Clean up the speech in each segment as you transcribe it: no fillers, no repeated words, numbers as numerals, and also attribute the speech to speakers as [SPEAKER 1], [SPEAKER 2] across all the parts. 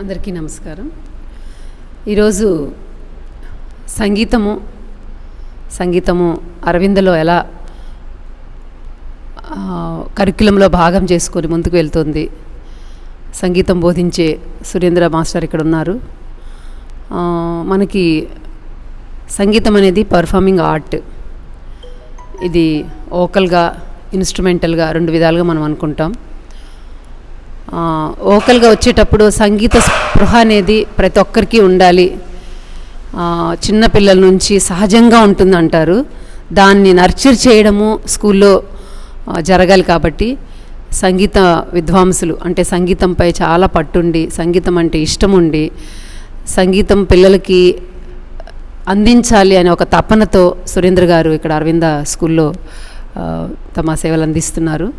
[SPEAKER 1] అందరికీ నమస్కారం. ఈరోజు సంగీతము అరవిందలో ఎలా కరిక్యులంలో భాగం చేసుకొని ముందుకు వెళ్తుంది. సంగీతం బోధించే సురేంద్ర మాస్టర్ ఇక్కడ ఉన్నారు. మనకి సంగీతం అనేది పర్ఫార్మింగ్ ఆర్ట్. ఇది వోకల్గా, ఇన్స్ట్రుమెంటల్గా రెండు విధాలుగా మనం అనుకుంటాం. వోకల్గా వచ్చేటప్పుడు సంగీత స్పృహ అనేది ప్రతి ఒక్కరికి ఉండాలి. చిన్నపిల్లల నుంచి సహజంగా ఉంటుందంటారు. దాన్ని నర్చర్ చేయడము స్కూల్లో జరగాలి. కాబట్టి సంగీత విద్వాంసులు అంటే సంగీతంపై చాలా పట్టుండి, సంగీతం అంటే ఇష్టం ఉండి, సంగీతం పిల్లలకి అందించాలి అనే ఒక తపనతో సురేంద్ర గారు ఇక్కడ అరవింద స్కూల్లో తమ సేవలు అందిస్తున్నారు.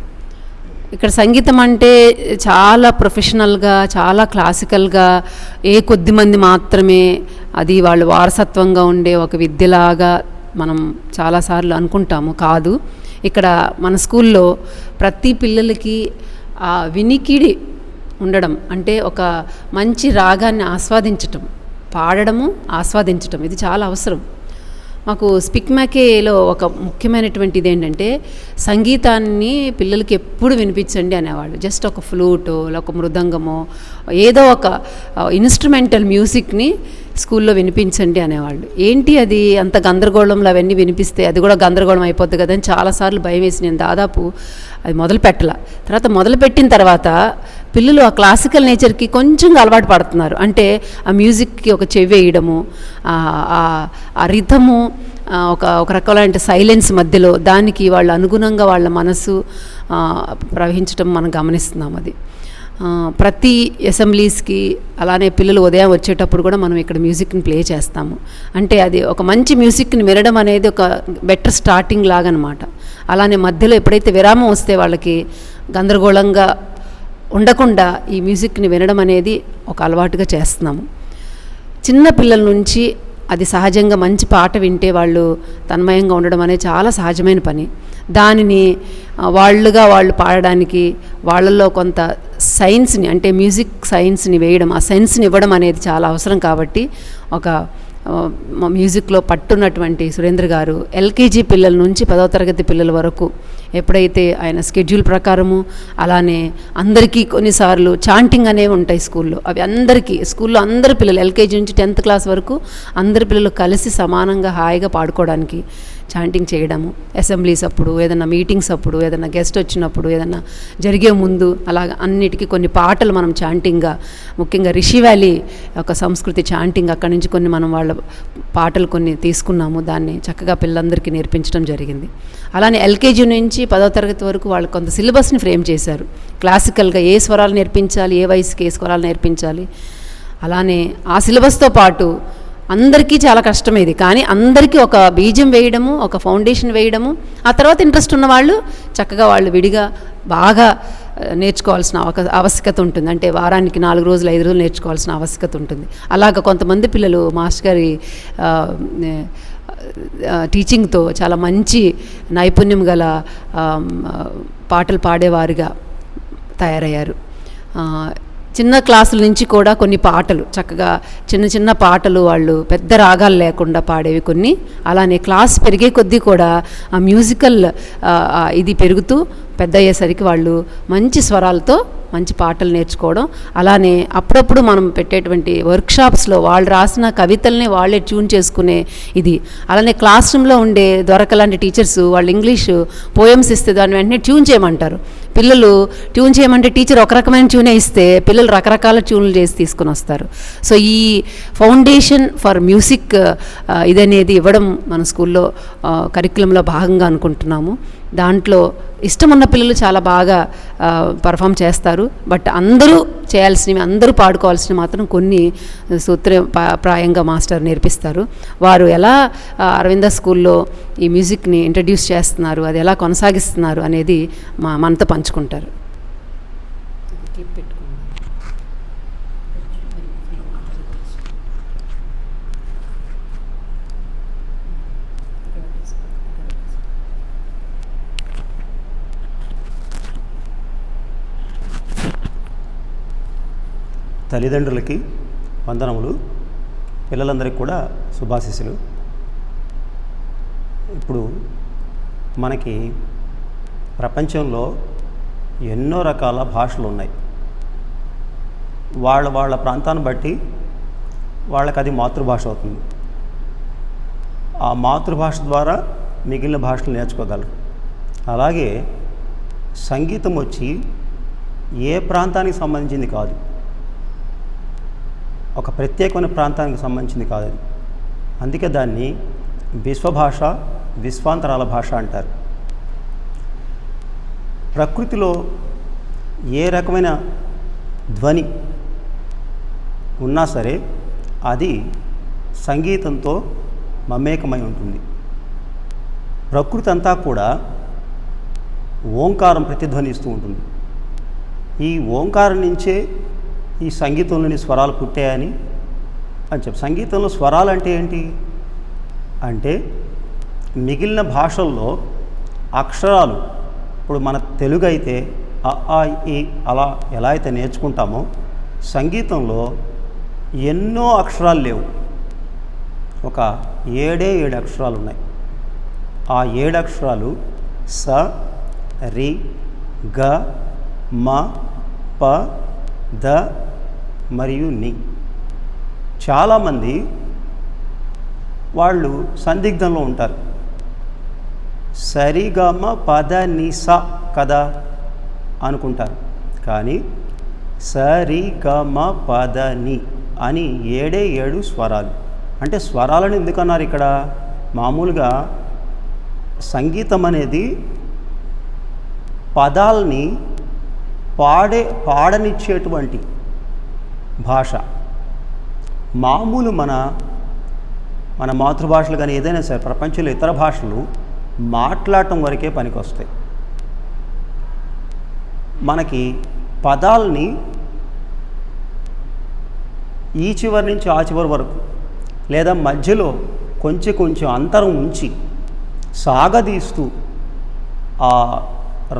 [SPEAKER 1] ఇక్కడ సంగీతం అంటే చాలా ప్రొఫెషనల్గా, చాలా క్లాసికల్గా, కొద్ది మంది మాత్రమే అది వాళ్ళు వారసత్వంగా ఉండే ఒక విద్యలాగా మనం చాలాసార్లు అనుకుంటాము. కాదు, ఇక్కడ మన స్కూల్లో ప్రతి పిల్లలకి ఆ వినికిడి ఉండడం అంటే ఒక మంచి రాగాన్ని ఆస్వాదించటం, పాడడము, ఆస్వాదించటం ఇది చాలా అవసరం. మాకు స్పిక్మాకేలో ఒక ముఖ్యమైనటువంటిది ఏంటంటే సంగీతాన్ని పిల్లలకి ఎప్పుడు వినిపించండి అనేవాళ్ళు. జస్ట్ ఒక ఫ్లూటో ఒక మృదంగమో ఏదో ఒక ఇన్స్ట్రుమెంటల్ మ్యూజిక్ని స్కూల్లో వినిపించండి అనేవాళ్ళు. ఏంటి అది అంత గందరగోళంలో అవన్నీ వినిపిస్తే అది కూడా గందరగోళం అయిపోద్ది కదా అని చాలాసార్లు భయం వేసి నేను దాదాపు అది మొదలుపెట్టిన తర్వాత పిల్లలు ఆ క్లాసికల్ నేచర్కి కొంచెం అలవాటు పడుతున్నారు. అంటే ఆ మ్యూజిక్కి ఒక చెవి వేయడము, ఆ రిథము, ఒక రకమైన సైలెన్స్ మధ్యలో దానికి వాళ్ళు అనుగుణంగా వాళ్ళ మనసు ప్రవహించడం మనం గమనిస్తున్నాం. అది ప్రతి అసెంబ్లీస్కి అలానే పిల్లలు ఉదయం వచ్చేటప్పుడు కూడా మనం ఇక్కడ మ్యూజిక్ని ప్లే చేస్తాము. అంటే అది ఒక మంచి మ్యూజిక్ని వినడం అనేది ఒక బెటర్ స్టార్టింగ్ లాగా అనమాట. అలానే మధ్యలో ఎప్పుడైతే విరామం వస్తే వాళ్ళకి గందరగోళంగా ఉండకుండా ఈ మ్యూజిక్ని వినడం అనేది ఒక అలవాటుగా చేస్తున్నాము. చిన్న పిల్లల నుంచి అది సహజంగా మంచి పాట వింటే వాళ్ళు తన్మయంగా ఉండడం అనేది చాలా సహజమైన పని. దానిని వాళ్ళు పాడడానికి వాళ్ళల్లో కొంత సైన్స్ని అంటే మ్యూజిక్ సైన్స్ని వేయడం, ఆ సెన్స్ని ఇవ్వడం అనేది చాలా అవసరం. కాబట్టి ఒక మ్యూజిక్లో పట్టున్నటువంటి సురేంద్ర గారు ఎల్కేజీ పిల్లల నుంచి 10వ తరగతి పిల్లల వరకు ఎప్పుడైతే ఆయన స్కెడ్యూల్ ప్రకారము అలానే అందరికీ కొన్నిసార్లు చాంటింగ్ అనేవి ఉంటాయి స్కూల్లో. అవి స్కూల్లో అందరి పిల్లలు ఎల్కేజీ నుంచి 10th క్లాస్ వరకు అందరి పిల్లలు కలిసి సమానంగా హాయిగా పాడుకోవడానికి చాంటింగ్ చేయడము, అసెంబ్లీస్ అప్పుడు, ఏదైనా మీటింగ్స్ అప్పుడు, ఏదైనా గెస్ట్ వచ్చినప్పుడు, ఏదైనా జరిగే ముందు అలాగ అన్నిటికీ కొన్ని పాటలు మనం చాంటింగ్గా, ముఖ్యంగా రిషి వ్యాలీ ఒక సంస్కృతి చాంటింగ్ అక్కడి నుంచి కొన్ని మనం వాళ్ళ పాటలు కొన్ని తీసుకున్నాము. దాన్ని చక్కగా పిల్లలందరికీ నేర్పించడం జరిగింది. అలానే ఎల్కేజీ నుంచి 10వ తరగతి వరకు వాళ్ళు కొంత సిలబస్ని ఫ్రేమ్ చేశారు. క్లాసికల్గా ఏ స్వరాలు నేర్పించాలి, ఏ వయసుకి ఏ స్వరాలు నేర్పించాలి. అలానే ఆ సిలబస్తో పాటు అందరికీ చాలా కష్టమేది, కానీ అందరికీ ఒక బీజం వేయడము, ఒక ఫౌండేషన్ వేయడము, ఆ తర్వాత ఇంట్రెస్ట్ ఉన్న వాళ్ళు చక్కగా వాళ్ళు విడిగా బాగా నేర్చుకోవాల్సిన ఆవశ్యకత ఉంటుంది. అంటే వారానికి 4 రోజులు 5 రోజులు నేర్చుకోవాల్సిన ఆవశ్యకత ఉంటుంది. అలాగ కొంతమంది పిల్లలు మాస్టర్ గారి టీచింగ్తో చాలా మంచి నైపుణ్యం గల పాటలు పాడేవారుగా తయారయ్యారు. చిన్న క్లాసుల నుంచి కూడా కొన్ని పాటలు చక్కగా చిన్న పాటలు వాళ్ళు పెద్ద రాగాలు లేకుండా పాడేవి కొన్ని. అలానే క్లాస్ పెరిగే కొద్దీ కూడా ఆ మ్యూజికల్ ఇది పెరుగుతూ పెద్ద అయ్యేసరికి వాళ్ళు మంచి స్వరాలతో మంచి పాటలు నేర్చుకోవడం. అలానే అప్పుడప్పుడు మనం పెట్టేటువంటి వర్క్షాప్స్లో వాళ్ళు రాసిన కవితల్ని వాళ్ళే ట్యూన్ చేసుకునే ఇది. అలానే క్లాస్ రూమ్లో ఉండే దొరకలాంటి టీచర్స్ వాళ్ళు ఇంగ్లీషు పోయమ్స్ ఇస్తే దాన్ని వెంటనే ట్యూన్ చేయమంటారు. పిల్లలు ట్యూన్ చేయమంటే టీచర్ ఒక రకమైన ట్యూనే ఇస్తే పిల్లలు రకరకాల ట్యూన్లు చేసి తీసుకుని వస్తారు. సో ఈ ఫౌండేషన్ ఫర్ మ్యూజిక్ ఇదనేది ఇవ్వడం మన స్కూల్లో కరిక్యులంలో భాగంగా అనుకుంటున్నాము. దాంట్లో ఇష్టమున్న పిల్లలు చాలా బాగా పర్ఫామ్ చేస్తారు. బట్ అందరూ చేయాల్సినవి, అందరూ పాడుకోవాల్సినవి మాత్రం కొన్ని సూత్రప్రాయంగా మాస్టర్ నేర్పిస్తారు. వారు ఎలా అరవింద స్కూల్లో ఈ మ్యూజిక్ని ఇంట్రడ్యూస్ చేస్తున్నారు, అది ఎలా కొనసాగిస్తున్నారు అనేది మనతో పంచుకుంటారు.
[SPEAKER 2] తల్లిదండ్రులకి వందనములు, పిల్లలందరికీ కూడా శుభాశీస్సులు. ఇప్పుడు మనకి ప్రపంచంలో ఎన్నో రకాల భాషలు ఉన్నాయి. వాళ్ళ ప్రాంతాన్ని బట్టి వాళ్ళకి అది మాతృభాష అవుతుంది. ఆ మాతృభాష ద్వారా మిగిలిన భాషలు నేర్చుకోగలరు. అలాగే సంగీతం వచ్చి ఏ ప్రాంతానికి సంబంధించింది కాదు, ఒక ప్రత్యేకమైన ప్రాంతానికి సంబంధించింది కాదు అది. అందుకే దాన్ని విశ్వభాష, విశ్వాంతరాల భాష అంటారు. ప్రకృతిలో ఏ రకమైన ధ్వని ఉన్నా సరే అది సంగీతంతో మమేకమై ఉంటుంది. ప్రకృతి అంతా కూడా ఓంకారం ప్రతిధ్వనిస్తూ ఉంటుంది. ఈ ఓంకారం నుంచే ఈ సంగీతంలోని స్వరాలు పుట్టాయని చెప్పి, సంగీతంలో స్వరాలు అంటే ఏంటి అంటే మిగిలిన భాషల్లో అక్షరాలు, ఇప్పుడు మన తెలుగు అయితే అ ఆ ఇ అలా ఎలా అయితే నేర్చుకుంటామో, సంగీతంలో ఎన్నో అక్షరాలు లేవు. ఒక 7 అక్షరాలు ఉన్నాయి. ఆ 7 అక్షరాలు స, రి, గ, మ, ప, ద మరియు ని. చాలామంది వాళ్ళు సందిగ్ధంలో ఉంటారు. సరిగమ పద ని స కదా అనుకుంటారు. కానీ సరిగమ పద ని అని 7 స్వరాలు. అంటే స్వరాలను ఎందుకన్నారు ఇక్కడ? మామూలుగా సంగీతం అనేది పదాలని పాడనిచ్చేటువంటి భాష. మామూలు మన మాతృభాషలు కానీ ఏదైనా సరే ప్రపంచంలో ఇతర భాషలు మాట్లాడటం వరకే పనికొస్తాయి. మనకి పదాలని ఈ చివరి నుంచి ఆ చివరి వరకు లేదా మధ్యలో కొంచెం అంతరం ఉంచి సాగదీస్తూ ఆ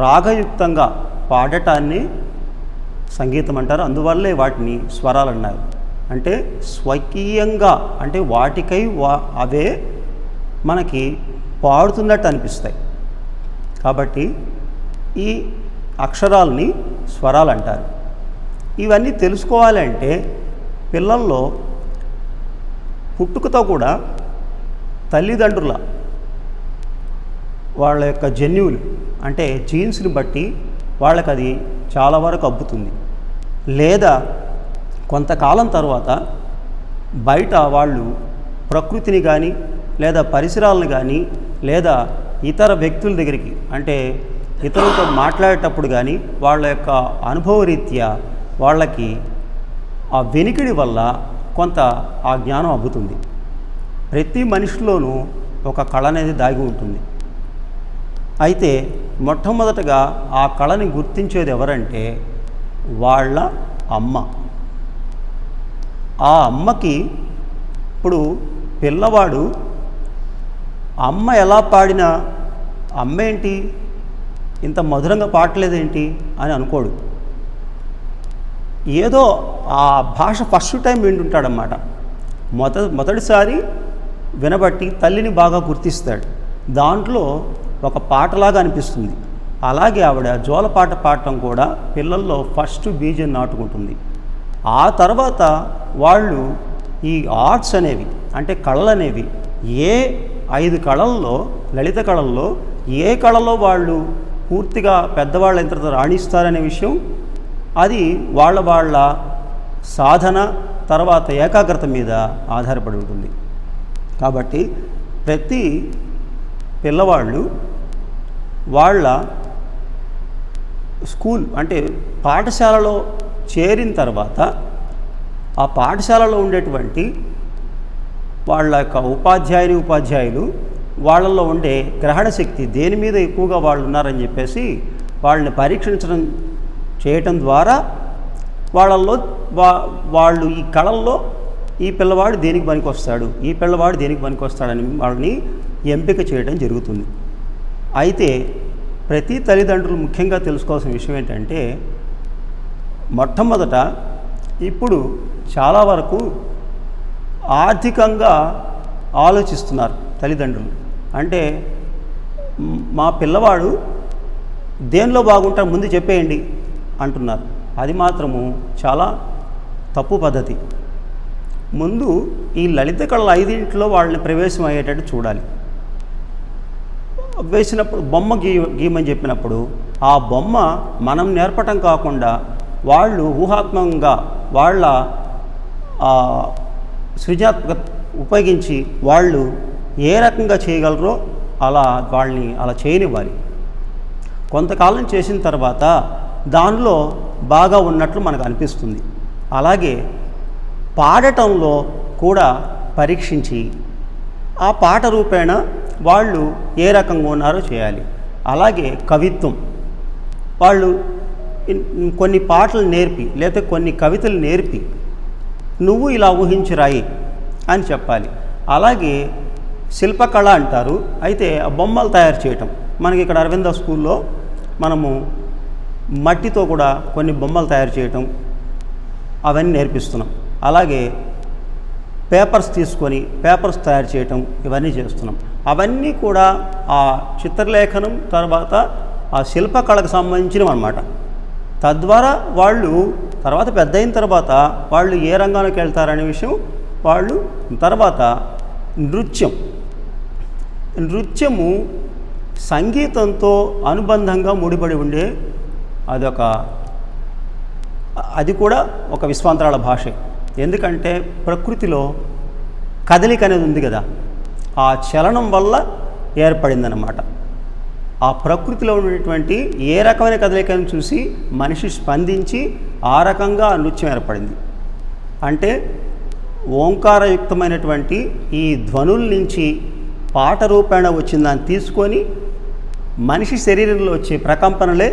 [SPEAKER 2] రాగయుక్తంగా పాడటాన్ని సంగీతం అంటారు. అందువల్లే వాటిని స్వరాలు అన్నారు. అంటే స్వకీయంగా, అంటే వాటికై అవే మనకి పాడుతున్నట్టు అనిపిస్తాయి. కాబట్టి ఈ అక్షరాలని స్వరాలు అంటారు. ఇవన్నీ తెలుసుకోవాలంటే పిల్లల్లో పుట్టుకతో కూడా తల్లిదండ్రుల వాళ్ళ యొక్క జన్యువులు అంటే జీన్స్ని బట్టి వాళ్ళకి అది చాలా వరకు అబ్బుతుంది. లేదా కొంతకాలం తర్వాత బయట వాళ్ళు ప్రకృతిని కానీ లేదా పరిసరాలను కానీ లేదా ఇతర వ్యక్తుల దగ్గరికి అంటే ఇతరులతో మాట్లాడేటప్పుడు కానీ వాళ్ళ యొక్క అనుభవరీత్యా వాళ్ళకి ఆ వెనికిడి వల్ల కొంత ఆ జ్ఞానం అబ్బుతుంది. ప్రతి మనిషిలోనూ ఒక కళ అనేది దాగి ఉంటుంది. అయితే మొట్టమొదటగా ఆ కళని గుర్తించేది ఎవరంటే వాళ్ళ అమ్మ. ఆ అమ్మకి ఇప్పుడు పిల్లవాడు అమ్మ ఎలా పాడినా అమ్మ ఏంటి ఇంత మధురంగా పాడలేదేంటి అని అనుకోడు. ఏదో ఆ భాష ఫస్ట్ టైం వింటుంటాడన్నమాట. మొదటిసారి వినబట్టి తల్లిని బాగా గుర్తిస్తాడు. దాంట్లో ఒక పాటలాగా అనిపిస్తుంది. అలాగే ఆవిడ జోలపాట పాడటం కూడా పిల్లల్లో ఫస్ట్ బీజం నాటుకుంటుంది. ఆ తర్వాత వాళ్ళు ఈ ఆర్ట్స్ అనేవి అంటే కళలు అనేవి ఏ 5 కళల్లో లలిత కళల్లో ఏ కళలో వాళ్ళు పూర్తిగా పెద్దవాళ్ళ ఎంత రాణిస్తారనే విషయం అది వాళ్ళ సాధన తర్వాత ఏకాగ్రత మీద ఆధారపడి ఉంటుంది. కాబట్టి ప్రతి పిల్లవాళ్ళు వాళ్ళ స్కూల్ అంటే పాఠశాలలో చేరిన తర్వాత ఆ పాఠశాలలో ఉండేటువంటి వాళ్ళ యొక్క ఉపాధ్యాయులు వాళ్ళల్లో ఉండే గ్రహణ శక్తి దేని మీద ఎక్కువగా వాళ్ళు ఉన్నారని చెప్పేసి వాళ్ళని పరీక్షించడం చేయటం ద్వారా వాళ్ళల్లో వాళ్ళు ఈ కళల్లో ఈ పిల్లవాడు దేనికి పనికొస్తాడు, ఈ పిల్లవాడు దేనికి పనికొస్తాడని వాళ్ళని ఎంపిక చేయడం జరుగుతుంది. అయితే ప్రతి తల్లిదండ్రులు ముఖ్యంగా తెలుసుకోవాల్సిన విషయం ఏంటంటే మొట్టమొదట ఇప్పుడు చాలా వరకు ఆర్థికంగా ఆలోచిస్తున్నారు తల్లిదండ్రులు. అంటే మా పిల్లవాడు దేనిలో బాగుంటాడు ముందు చెప్పేయండి అంటున్నారు. అది మాత్రము చాలా తప్పు పద్ధతి. ముందు ఈ లలిత కళల 5 వాళ్ళని ప్రవేశం అయ్యేటట్టు చూడాలి. వేసినప్పుడు బొమ్మ గీయమని చెప్పినప్పుడు ఆ బొమ్మ మనం నేర్పటం కాకుండా వాళ్ళు ఊహాత్మకంగా వాళ్ళ సృజనాత్మకత ఉపయోగించి వాళ్ళు ఏ రకంగా చేయగలరో వాళ్ళని అలా చేయనివ్వాలి. కొంతకాలం చేసిన తర్వాత దానిలో బాగా ఉన్నట్లు మనకు అనిపిస్తుంది. అలాగే పాడటంలో కూడా పరీక్షించి ఆ పాట రూపేణ వాళ్ళు ఏ రకంగా ఉన్నారో చేయాలి. అలాగే కవిత్వం వాళ్ళు కొన్ని పాటలు నేర్పి లేదా కొన్ని కవితలు నేర్పి నువ్వు ఇలా ఊహించి రాయి అని చెప్పాలి. అలాగే శిల్పకళ అంటారు. అయితే బొమ్మలు తయారు చేయటం మనకి ఇక్కడ అరవింద స్కూల్లో మనము మట్టితో కూడా కొన్ని బొమ్మలు తయారు చేయటం అవన్నీ నేర్పిస్తున్నాం. అలాగే పేపర్స్ తీసుకొని పేపర్స్ తయారు చేయటం ఇవన్నీ చేస్తున్నాం. అవన్నీ కూడా ఆ చిత్రలేఖనం తర్వాత ఆ శిల్పకళకు సంబంధించినవి అన్నమాట. తద్వారా వాళ్ళు తర్వాత పెద్ద అయిన తర్వాత వాళ్ళు ఏ రంగంలోకి వెళ్తారనే విషయం వాళ్ళు తర్వాత నృత్యము సంగీతంతో అనుబంధంగా ముడిపడి ఉండే అది కూడా ఒక విశ్వాంతరాల భాషే. ఎందుకంటే ప్రకృతిలో కదలిక అనేది ఉంది కదా, ఆ చలనం వల్ల ఏర్పడిందన్నమాట. ఆ ప్రకృతిలో ఉన్నటువంటి ఏ రకమైన కదలికను చూసి మనిషి స్పందించి ఆ రకంగా నృత్యం ఏర్పడింది. అంటే ఓంకారయుక్తమైనటువంటి ఈ ధ్వనుల నుంచి పాట రూపేణ వచ్చిందని తీసుకొని మనిషి శరీరంలో వచ్చే ప్రకంపనలే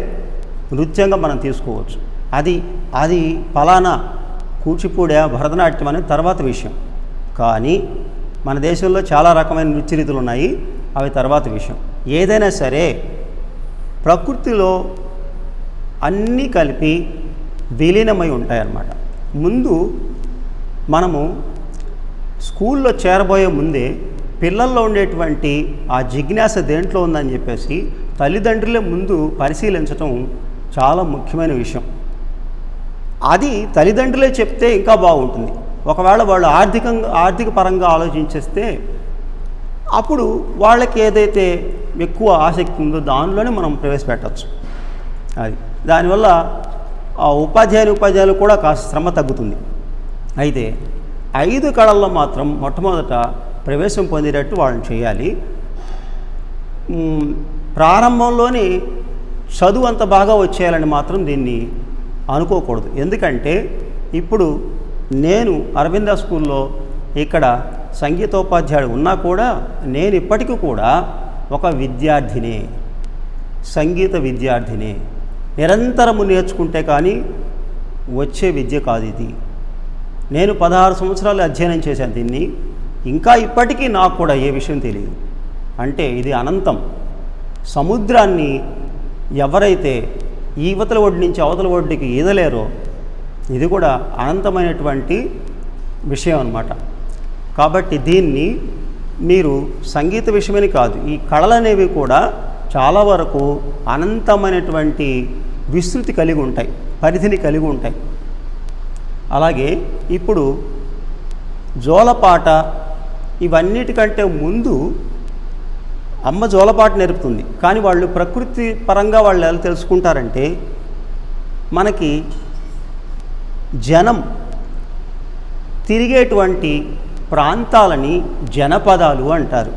[SPEAKER 2] నృత్యంగా మనం తీసుకోవచ్చు. అది ఫలానా కూచిపూడి భరతనాట్యం అనేది తర్వాత విషయం. కానీ మన దేశంలో చాలా రకమైన నృత్య రీతులు ఉన్నాయి, అవి తర్వాత విషయం. ఏదైనా సరే ప్రకృతిలో అన్నీ కలిపి విలీనమై ఉంటాయన్నమాట. ముందు మనము స్కూల్లో చేరబోయే ముందే పిల్లల్లో ఉండేటువంటి ఆ జిజ్ఞాస దేంట్లో ఉందని చెప్పేసి తల్లిదండ్రులే ముందు పరిశీలించటం చాలా ముఖ్యమైన విషయం. అది తల్లిదండ్రులే చెప్తే ఇంకా బాగుంటుంది. ఒకవేళ వాళ్ళు ఆర్థిక పరంగా ఆలోచించేస్తే అప్పుడు వాళ్ళకి ఏదైతే ఎక్కువ ఆసక్తి ఉందో దానిలోనే మనం ప్రవేశపెట్టవచ్చు. దానివల్ల ఆ ఉపాధ్యాయులు కూడా కాస్త శ్రమ తగ్గుతుంది. అయితే 5 కళల్లో మాత్రం మొట్టమొదట ప్రవేశం పొందేటట్టు వాళ్ళని చేయాలి. ప్రారంభంలోనే చదువు అంత బాగా వచ్చేయాలని మాత్రం దీన్ని అనుకోకూడదు. ఎందుకంటే ఇప్పుడు నేను అరవింద స్కూల్లో ఇక్కడ సంగీతోపాధ్యాయుడు ఉన్నా కూడా నేను ఇప్పటికీ కూడా ఒక విద్యార్థినే, సంగీత విద్యార్థినే. నిరంతరము నేర్చుకుంటే కానీ వచ్చే విద్య కాదు ఇది. నేను 16 సంవత్సరాలు అధ్యయనం చేశాను దీన్ని. ఇంకా ఇప్పటికీ నాకు కూడా ఏ విషయం తెలియదు. అంటే ఇది అనంతం. సముద్రాన్ని ఎవరైతే ఈవతల ఒడ్డు నుంచి అవతల ఒడ్డుకి ఈదలేరో ఇది కూడా అనంతమైనటువంటి విషయం అన్నమాట. కాబట్టి దీన్ని మీరు సంగీత విషయమని కాదు, ఈ కళలు అనేవి కూడా చాలా వరకు అనంతమైనటువంటి విస్తృతి కలిగి ఉంటాయి, పరిధిని కలిగి ఉంటాయి. అలాగే ఇప్పుడు జోలపాట ఇవన్నిటికంటే ముందు అమ్మ జోలపాట నేర్పుతుంది. కానీ వాళ్ళు ప్రకృతి పరంగా వాళ్ళు ఎలా తెలుసుకుంటారంటే మనకి జనం తిరిగేటువంటి ప్రాంతాలని జనపదాలు అంటారు.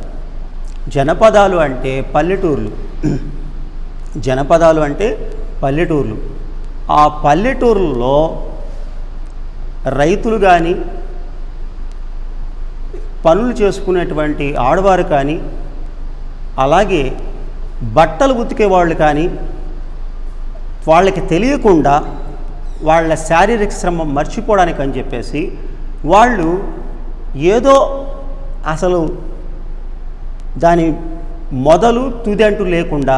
[SPEAKER 2] జనపదాలు అంటే పల్లెటూర్లు. జనపదాలు అంటే పల్లెటూర్లు. ఆ పల్లెటూర్లలో రైతులు కానీ పనులు చేసుకునేటువంటి ఆడవారు కానీ అలాగే బట్టలు ఉతికే వాళ్ళు కానీ వాళ్ళకి తెలియకుండా వాళ్ళ శారీరక శ్రమ మర్చిపోవడానికి అని చెప్పేసి వాళ్ళు ఏదో అసలు దాని మొదలు తుది అంటూ లేకుండా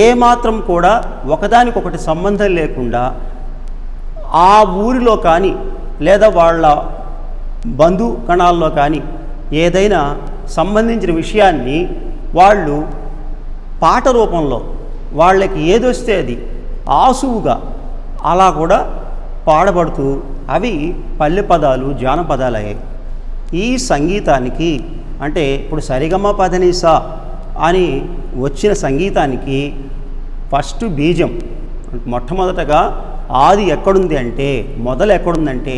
[SPEAKER 2] ఏమాత్రం కూడా ఒకదానికొకటి సంబంధం లేకుండా ఆ ఊరిలో కానీ లేదా వాళ్ళ బంధుగణాల్లో కానీ ఏదైనా సంబంధించిన విషయాన్ని వాళ్ళు పాట రూపంలో వాళ్ళకి ఏదొస్తే అది ఆసువుగా అలా కూడా పాడబడుతూ అవి పల్లె పదాలు జానపదాలు అయ్యాయి. ఈ సంగీతానికి అంటే ఇప్పుడు సరిగమ పదనిసా అని వచ్చిన సంగీతానికి ఫస్ట్ బీజం మొట్టమొదటగా ఆది ఎక్కడుంది అంటే మొదలు ఎక్కడుందంటే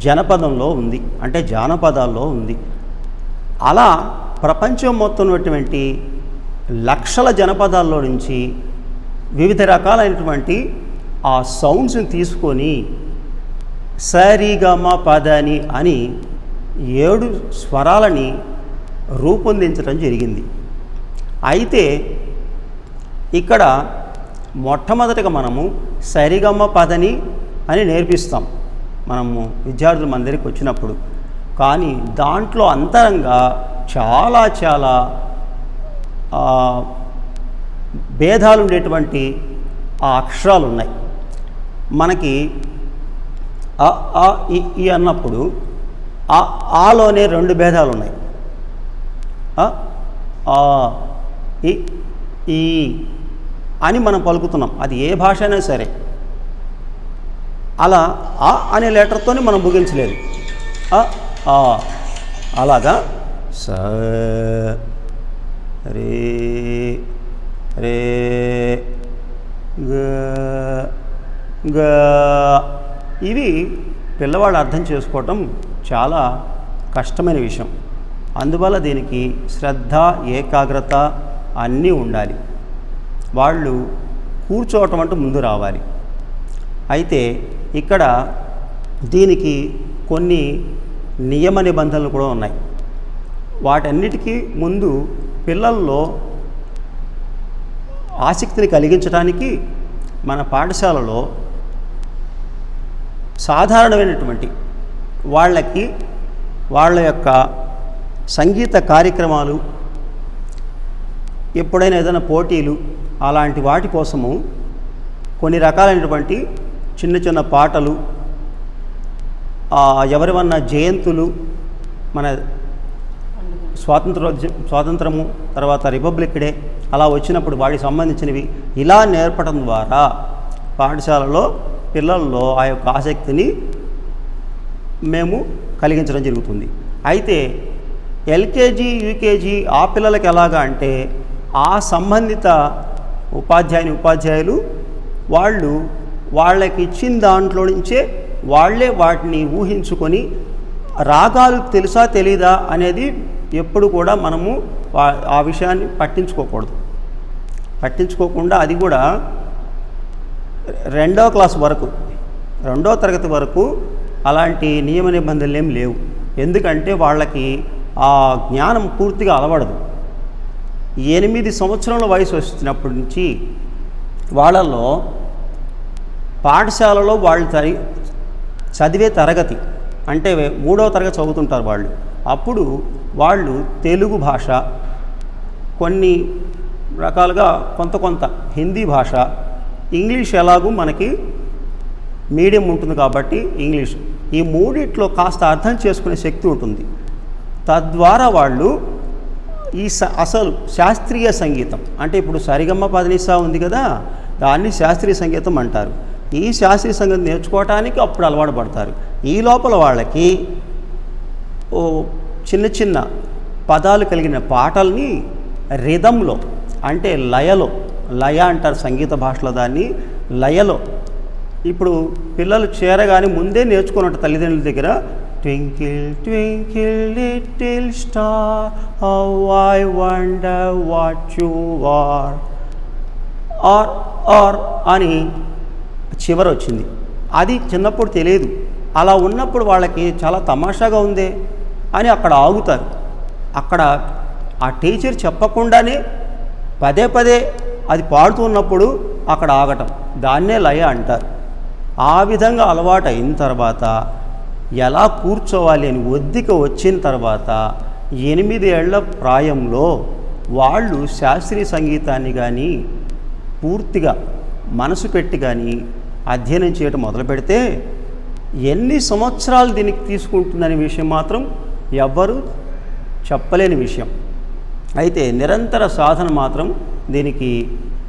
[SPEAKER 2] జనపదంలో ఉంది, అంటే జానపదాల్లో ఉంది. అలా ప్రపంచం మొత్తం ఉన్నటువంటి లక్షల జనపదాల్లో నుంచి వివిధ రకాలైనటువంటి ఆ సౌండ్స్ని తీసుకొని సరిగమ పదని అని 7 స్వరాలని రూపొందించడం జరిగింది. అయితే ఇక్కడ మొట్టమొదటిగా మనము సరిగమ పదని అని నేర్పిస్తాం మనము విద్యార్థులు మన దగ్గరికి వచ్చినప్పుడు. కానీ దాంట్లో అంతరంగా చాలా చాలా భేదాలు ఉండేటువంటి ఆ అక్షరాలు ఉన్నాయి. మనకి అ ఆ ఈ అన్నప్పుడు ఆలోనే 2 భేదాలు ఉన్నాయి. అ ఆ ఈ అని మనం పలుకుతున్నాం, అది ఏ భాష అయినా సరే. అలా ఆ అనే లెటర్తోనే మనం ముగించలేదు. అ ఆ అలాగా స రే రే గ గ ఇవి పిల్లవాళ్ళు అర్థం చేసుకోవటం చాలా కష్టమైన విషయం. అందువల్ల దీనికి శ్రద్ధ, ఏకాగ్రత అన్నీ ఉండాలి. వాళ్ళు కూర్చోవటం అంటూ ముందు రావాలి. అయితే ఇక్కడ దీనికి కొన్ని నియమ నిబంధనలు కూడా ఉన్నాయి. వాటన్నిటికీ ముందు పిల్లల్లో ఆసక్తిని కలిగించడానికి మన పాఠశాలలో సాధారణమైనటువంటి వాళ్ళకి వాళ్ళ యొక్క సంగీత కార్యక్రమాలు, ఎప్పుడైనా ఏదైనా పోటీలు అలాంటి వాటి కోసము కొన్ని రకాలైనటువంటి చిన్న చిన్న పాటలు, ఎవరివన్నా జయంతులు, మన స్వాతంత్రము తర్వాత రిపబ్లిక్ డే అలా వచ్చినప్పుడు వాటికి సంబంధించినవి ఇలా నేర్పడం ద్వారా పాఠశాలలో పిల్లల్లో ఆ యొక్క ఆసక్తిని మేము కలిగించడం జరుగుతుంది. అయితే ఎల్కేజీ, యూకేజీ ఆ పిల్లలకి ఎలాగా అంటే ఆ సంబంధిత ఉపాధ్యాయులు వాళ్ళకి ఇచ్చిన దాంట్లో నుంచే వాళ్ళే వాటిని ఊహించుకొని రాగాలు తెలుసా తెలీదా అనేది ఎప్పుడు కూడా మనము ఆ విషయాన్ని పట్టించుకోకుండా అది కూడా 2వ క్లాస్ వరకు 2వ తరగతి వరకు అలాంటి నియమ నిబంధనలు ఏం లేవు. ఎందుకంటే వాళ్ళకి ఆ జ్ఞానం పూర్తిగా అలవడదు. 8 సంవత్సరాల వయసు వచ్చినప్పటి నుంచి వాళ్ళల్లో పాఠశాలలో వాళ్ళు చదివే తరగతి అంటే 3వ తరగతి చదువుతుంటారు వాళ్ళు. అప్పుడు వాళ్ళు తెలుగు భాష, కొన్ని రకాలుగా కొంత హిందీ భాష, ఇంగ్లీష్ ఎలాగూ మనకి మీడియం ఉంటుంది కాబట్టి ఇంగ్లీష్, ఈ మూడిట్లో కాస్త అర్థం చేసుకునే శక్తి ఉంటుంది. తద్వారా వాళ్ళు ఈ అసలు శాస్త్రీయ సంగీతం అంటే ఇప్పుడు సరిగమ పదనిసా ఉంది కదా, దాన్ని శాస్త్రీయ సంగీతం అంటారు. ఈ శాస్త్రీయ సంగీతం నేర్చుకోవటానికి అప్పుడు అలవాటు పడతారు. ఈ లోపల వాళ్ళకి చిన్న చిన్న పదాలు కలిగిన పాటల్ని రిథంలో అంటే లయ అంటారు సంగీత భాషలో, దాన్ని లయలో. ఇప్పుడు పిల్లలు చేరగానే ముందే నేర్చుకున్నట్టు తల్లిదండ్రుల దగ్గర twinkle twinkle little star how I wonder what you are are అని చివర వచ్చింది. అది చిన్నప్పుడు తెలియదు. అలా ఉన్నప్పుడు వాళ్ళకి చాలా తమాషాగా ఉందే అని అక్కడ ఆగుతారు. అక్కడ ఆ టీచర్ చెప్పకుండానే పదే అది పాడుతున్నప్పుడు అక్కడ ఆగటం, దాన్నే లయ అంటారు. ఆ విధంగా అలవాటు అయిన తర్వాత ఎలా కూర్చోవాలి అని ఒద్దిక వచ్చిన తర్వాత 8 ఏళ్ల ప్రాయంలో వాళ్ళు శాస్త్రీయ సంగీతాన్ని కానీ పూర్తిగా మనసు పెట్టి కానీ అధ్యయనం చేయడం మొదలు పెడితే ఎన్ని సంవత్సరాలు దీనికి తీసుకుంటుందనే విషయం మాత్రం ఎవ్వరూ చెప్పలేని విషయం. అయితే నిరంతర సాధన మాత్రం దీనికి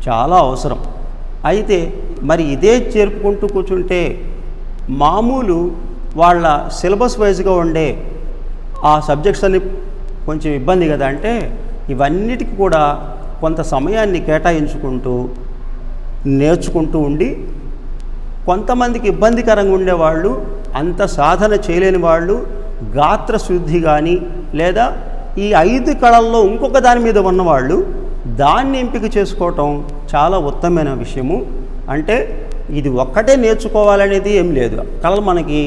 [SPEAKER 2] చాలా అవసరం. అయితే మరి ఇదే చేరుకుంటూ కూర్చుంటే మామూలు వాళ్ళ సిలబస్ వైజ్గా ఉండే ఆ సబ్జెక్ట్స్ అన్ని కొంచెం ఇబ్బంది కదా. అంటే ఇవన్నిటికీ కూడా కొంత సమయాన్ని కేటాయించుకుంటూ నేర్చుకుంటూ ఉండి, కొంతమందికి ఇబ్బందికరంగా ఉండేవాళ్ళు, అంత సాధన చేయలేని వాళ్ళు గాత్ర శుద్ధి కానీ లేదా ఈ 5 కళల్లో ఇంకొక దాని మీద ఉన్నవాళ్ళు దాన్ని ఎంపిక చేసుకోవటం చాలా ఉత్తమమైన విషయము. అంటే ఇది ఒక్కటే నేర్చుకోవాలనేది ఏం లేదు. కళలు మనకి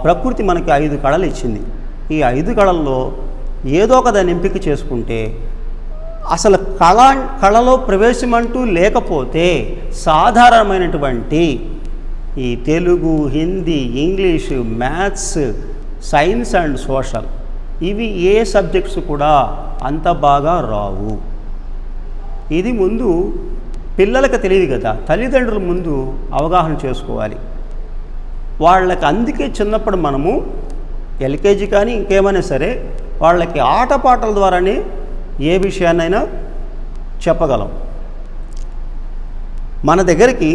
[SPEAKER 2] ప్రకృతి మనకి 5 కళలు ఇచ్చింది. ఈ 5 కళల్లో ఏదో ఒక దాన్ని ఎంపిక చేసుకుంటే అసలు కళలో ప్రవేశం అంటూ లేకపోతే సాధారణమైనటువంటి ఈ Telugu, Hindi, English, maths, science and social ఇవి ఏ సబ్జెక్ట్స్ కూడా అంత బాగా రావు. ఇది ముందు పిల్లలకు తెలియదు కదా, తల్లిదండ్రుల ముందు అవగాహన చేసుకోవాలి వాళ్ళకి. అందుకే చిన్నప్పుడు మనము ఎల్కేజీ కానీ ఇంకేమైనా సరే వాళ్ళకి ఆటపాటల ద్వారానే ఏ విషయాన్నైనా చెప్పగలం. మన దగ్గరికి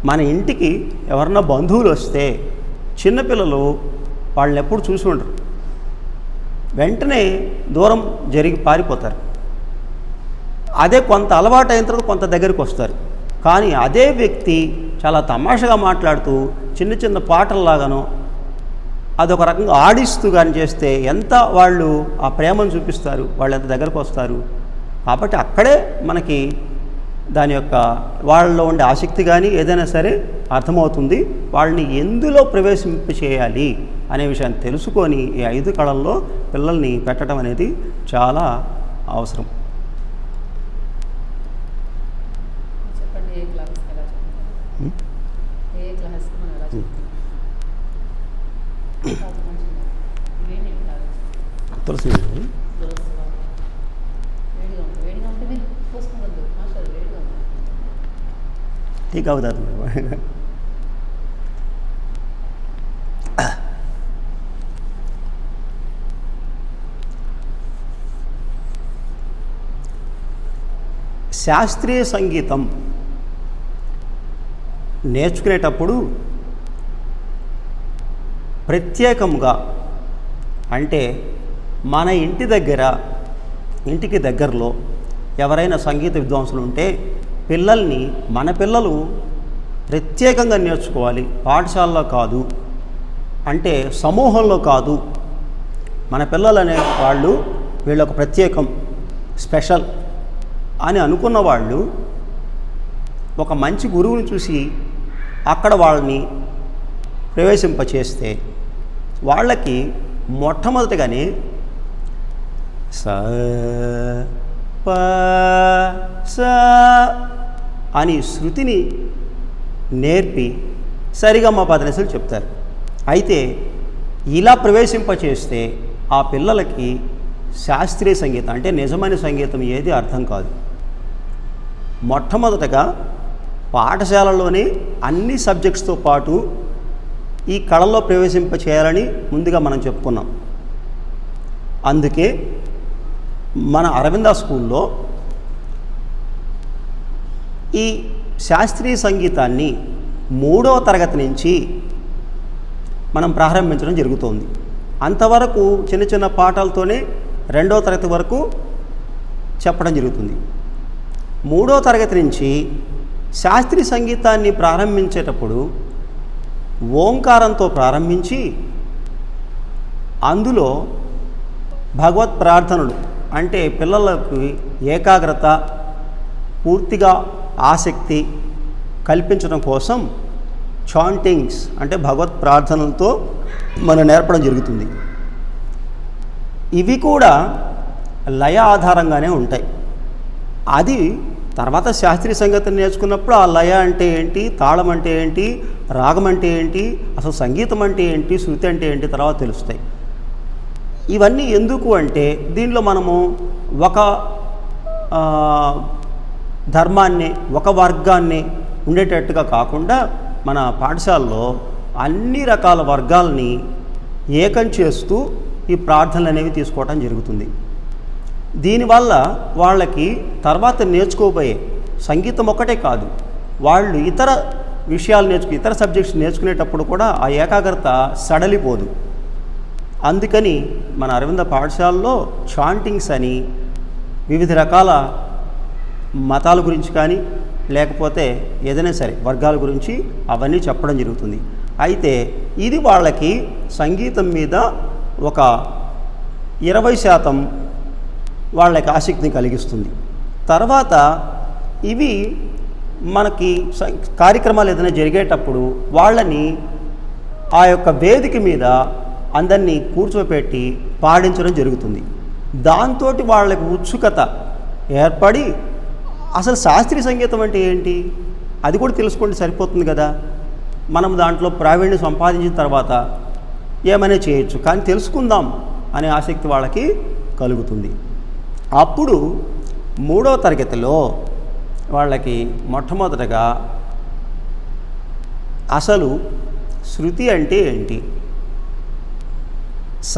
[SPEAKER 2] మన ఇంటికి ఎవరన్నా బంధువులు వస్తే చిన్నపిల్లలు వాళ్ళని ఎప్పుడు చూసి ఉండరు, వెంటనే దూరం జరిగి పారిపోతారు. అదే కొంత అలవాటు అయిన తర్వాత కొంత దగ్గరికి వస్తారు. కానీ అదే వ్యక్తి చాలా తమాషగా మాట్లాడుతూ చిన్న చిన్న పాటల్లాగానో అదొక రకంగా ఆడిస్తూ కానీ చేస్తే ఎంత వాళ్ళు ఆ ప్రేమను చూపిస్తారు, వాళ్ళు ఎంత దగ్గరకు వస్తారు. కాబట్టి అక్కడే మనకి దాని యొక్క వాళ్ళలో ఉండే ఆసక్తి కానీ ఏదైనా సరే అర్థమవుతుంది. వాళ్ళని ఎందులో ప్రవేశింప చేయాలి అనే విషయాన్ని తెలుసుకొని ఈ 5 కళల్లో పిల్లల్ని పెట్టడం అనేది చాలా అవసరం.
[SPEAKER 1] చెప్పండి, ఏ క్లాస్ ఎలా చెప్తారు? ఏ క్లాస్ మనం ఎలా చెప్తాం?
[SPEAKER 2] తులసి
[SPEAKER 1] వేడిగా ఉంటుంది, వేడిగా ఉంటే మీరు పోసుకోవద్దు మాస్టర్, వేడిగా ఉంటుంది.
[SPEAKER 2] ठीक है, बता दूँ. శాస్త్రీయ సంగీతం నేర్చుకునేటప్పుడు ప్రత్యేకంగా అంటే మన ఇంటికి దగ్గరలో ఎవరైనా సంగీత విద్వాంసులు ఉంటే మన పిల్లలు ప్రత్యేకంగా నేర్చుకోవాలి. పాఠశాలలో కాదు, అంటే సమూహంలో కాదు. మన పిల్లలనే వాళ్ళు వీళ్ళొక ప్రత్యేకం, స్పెషల్ అని అనుకున్న వాళ్ళు ఒక మంచి గురువుని చూసి అక్కడ వాళ్ళని ప్రవేశింపచేస్తే వాళ్ళకి మొట్టమొదటిగానే స ప స అని శృతిని నేర్పి సరిగమ పదనిసలు చెప్తారు. అయితే ఇలా ప్రవేశింపచేస్తే ఆ పిల్లలకి శాస్త్రీయ సంగీతం అంటే నిజమైన సంగీతం ఏది అర్థం కాదు. మొట్టమొదటగా పాఠశాలలోనే అన్ని సబ్జెక్ట్స్తో పాటు ఈ కళల్లో ప్రవేశింపచేయాలని ముందుగా మనం చెప్పుకున్నాం. అందుకే మన అరవింద స్కూల్లో ఈ శాస్త్రీయ సంగీతాన్ని 3వ తరగతి నుంచి మనం ప్రారంభించడం జరుగుతోంది. అంతవరకు చిన్న చిన్న పాఠాలతోనే 2వ తరగతి వరకు చెప్పడం జరుగుతుంది. 3వ తరగతి నుంచి శాస్త్రీయ సంగీతాన్ని ప్రారంభించేటప్పుడు ఓంకారంతో ప్రారంభించి అందులో భగవత్ ప్రార్థనలు అంటే పిల్లలకు ఏకాగ్రత, పూర్తిగా ఆసక్తి కల్పించడం కోసం చాంటింగ్స్ అంటే భగవత్ ప్రార్థనలతో మనం నేర్పడం జరుగుతుంది. ఇవి కూడా లయ ఆధారంగానే ఉంటాయి. అది తర్వాత శాస్త్రీయ సంగీతం నేర్చుకున్నప్పుడు ఆ లయ అంటే ఏంటి, తాళం అంటే ఏంటి, రాగం అంటే ఏంటి, అసలు సంగీతం అంటే ఏంటి, శృతి అంటే ఏంటి తర్వాత తెలుస్తాయి. ఇవన్నీ ఎందుకు అంటే దీనిలో మనము ఒక ధర్మాన్ని, ఒక వర్గాన్ని ఉండేటట్టుగా కాకుండా మన పాఠశాలలో అన్ని రకాల వర్గాలని ఏకం చేస్తూ ఈ ప్రార్థనలు అనేవి తీసుకోవటం జరుగుతుంది. దీనివల్ల వాళ్ళకి తర్వాత నేర్చుకోబోయే సంగీతం ఒక్కటే కాదు, వాళ్ళు ఇతర విషయాలు ఇతర సబ్జెక్ట్స్ నేర్చుకునేటప్పుడు కూడా ఆ ఏకాగ్రత సడలిపోదు. అందుకని మన అరవింద పాఠశాలలో చాంటింగ్స్ అని వివిధ రకాల మతాల గురించి కానీ లేకపోతే ఏదైనా సరే వర్గాల గురించి అవన్నీ చెప్పడం జరుగుతుంది. అయితే ఇది వాళ్ళకి సంగీతం మీద ఒక 20% వాళ్ళకి ఆసక్తిని కలిగిస్తుంది. తర్వాత ఇవి మనకి కార్యక్రమాలు ఏదైనా జరిగేటప్పుడు వాళ్ళని ఆ యొక్క వేదిక మీద అందరినీ కూర్చోపెట్టి పాడించడం జరుగుతుంది. దాంతో వాళ్ళకి ఉత్సుకత ఏర్పడి అసలు శాస్త్రీయ సంగీతం అంటే ఏంటి అది కూడా తెలుసుకుంటే సరిపోతుంది కదా. మనం దాంట్లో ప్రావీణ్యం సంపాదించిన తర్వాత ఏమైనా చేయొచ్చు, కానీ తెలుసుకుందాం అనే ఆసక్తి వాళ్ళకి కలుగుతుంది. అప్పుడు 3వ తరగతిలో వాళ్ళకి మొట్టమొదటగా అసలు శృతి అంటే ఏంటి,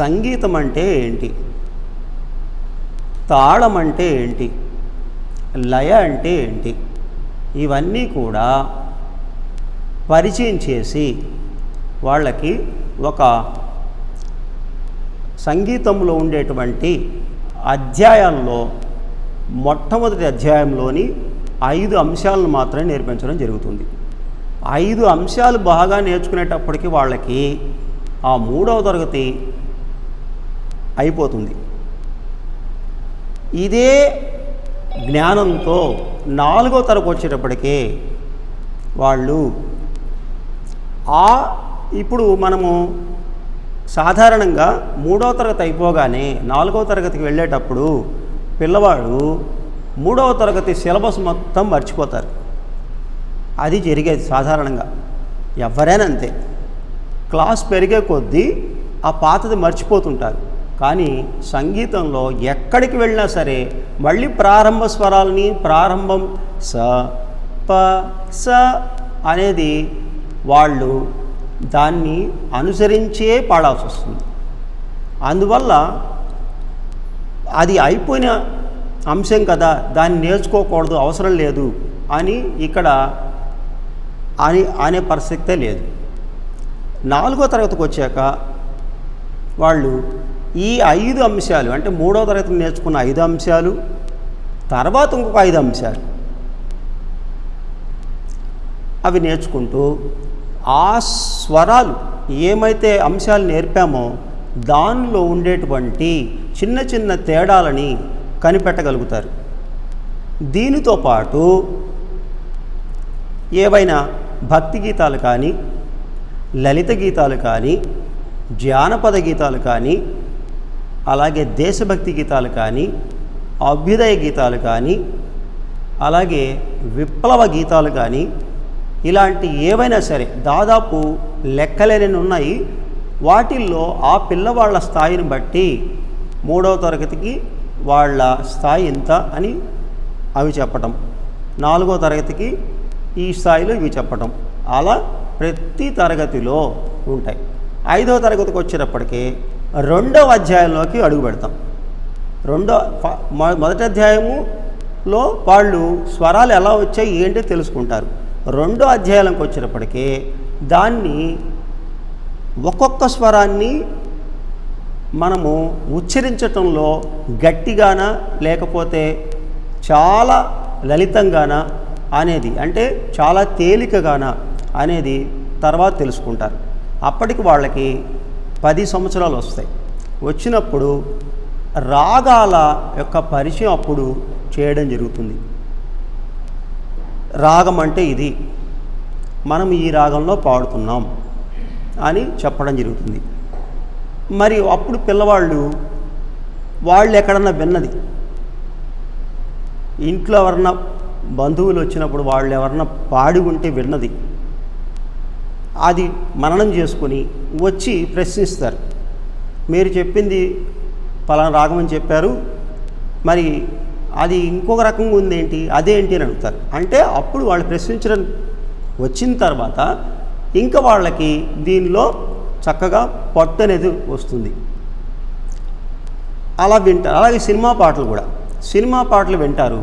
[SPEAKER 2] సంగీతం అంటే ఏంటి, తాళం అంటే ఏంటి, లయ అంటే ఏంటి, ఇవన్నీ కూడా పరిచయం చేసి వాళ్ళకి ఒక సంగీతంలో ఉండేటువంటి అధ్యాయాల్లో మొట్టమొదటి అధ్యాయంలోని 5 అంశాలను మాత్రమే నేర్పించడం జరుగుతుంది. 5 అంశాలు బాగా నేర్చుకునేటప్పటికి వాళ్ళకి ఆ 3వ తరగతి అయిపోతుంది. ఇదే జ్ఞానంతో 4వ తరగతి వచ్చేటప్పటికే వాళ్ళు ఇప్పుడు మనము సాధారణంగా 3వ తరగతి అయిపోగానే 4వ తరగతికి వెళ్ళేటప్పుడు పిల్లవాడు 3వ తరగతి సిలబస్ మొత్తం మర్చిపోతారు. అది జరిగేది సాధారణంగా, ఎవరైనా అంతే. క్లాస్ పెరిగే కొద్దీ ఆ పాతది మర్చిపోతుంటారు. కానీ సంగీతంలో ఎక్కడికి వెళ్ళినా సరే మళ్ళీ ప్రారంభ స్వరాలని ప్రారంభం స ప స అనేది వాళ్ళు దాన్ని అనుసరించే పాడాల్సి వస్తుంది. అందువల్ల అది అయిపోయిన అంశం కదా, దాన్ని నేర్చుకోకూడదు, అవసరం లేదు అని ఇక్కడ అనే పరిస్థితే లేదు. 4వ తరగతికి వచ్చాక వాళ్ళు ఈ 5 అంశాలు అంటే 3వ తరగతి నేర్చుకున్న 5 అంశాలు తర్వాత ఇంకొక 5 అంశాలు అవి నేర్చుకుంటూ ఆ స్వరాలు ఏమైతే అంశాలు నేర్పామో దానిలో ఉండేటువంటి చిన్న చిన్న తేడాలని కనిపెట్టగలుగుతారు. దీనితో పాటు ఏవైనా భక్తి గీతాలు కానీ లలిత గీతాలు కానీ జానపద గీతాలు కానీ అలాగే దేశభక్తి గీతాలు కానీ అభ్యుదయ గీతాలు కానీ అలాగే విప్లవ గీతాలు కానీ ఇలాంటి ఏవైనా సరే దాదాపు లెక్కలేని ఉన్నాయి. వాటిల్లో ఆ పిల్లవాళ్ళ స్థాయిని బట్టి 3వ తరగతికి వాళ్ళ స్థాయి ఎంత అని అవి చెప్పటం, 4వ తరగతికి ఈ స్థాయిలో ఇవి చెప్పటం, అలా ప్రతి తరగతిలో ఉంటాయి. 5వ తరగతికి వచ్చేటప్పటికి 2వ అధ్యాయంలోకి అడుగు పెడతాం. మొదటి అధ్యాయములో వాళ్ళు స్వరాలు ఎలా వచ్చాయి ఏంటో తెలుసుకుంటారు. 2వ అధ్యాయంలోకి వచ్చేటప్పటికి దాన్ని ఒక్కొక్క స్వరాన్ని మనము ఉచ్చరించటంలో గట్టిగానా లేకపోతే చాలా లలితంగానా అనేది, అంటే చాలా తేలికగానా అనేది తర్వాత తెలుసుకుంటారు. అప్పటికి వాళ్ళకి 10 సంవత్సరాలు వస్తాయి. వచ్చినప్పుడు రాగాల యొక్క పరిచయం అప్పుడు చేయడం జరుగుతుంది. రాగం అంటే ఇది, మనం ఈ రాగంలో పాడుతున్నాం అని చెప్పడం జరుగుతుంది. మరి అప్పుడు పిల్లవాళ్ళు ఎక్కడన్నా విన్నది, ఇంట్లో ఎవరన్నా బంధువులు వచ్చినప్పుడు వాళ్ళు ఎవరన్నా పాడి ఉంటే విన్నది, అది మననం చేసుకొని వచ్చి ప్రశ్నిస్తారు. మీరు చెప్పింది పలానా రాగం అని చెప్పారు, మరి అది ఇంకొక రకంగా ఉందేంటి, అదేంటి అని అడుగుతారు. అంటే అప్పుడు వాళ్ళు ప్రశ్నించడం వచ్చిన తర్వాత ఇంకా వాళ్ళకి దీనిలో చక్కగా పట్టు అనేది వస్తుంది. అలా వింటారు. అలాగే సినిమా పాటలు కూడా, సినిమా పాటలు వింటారు.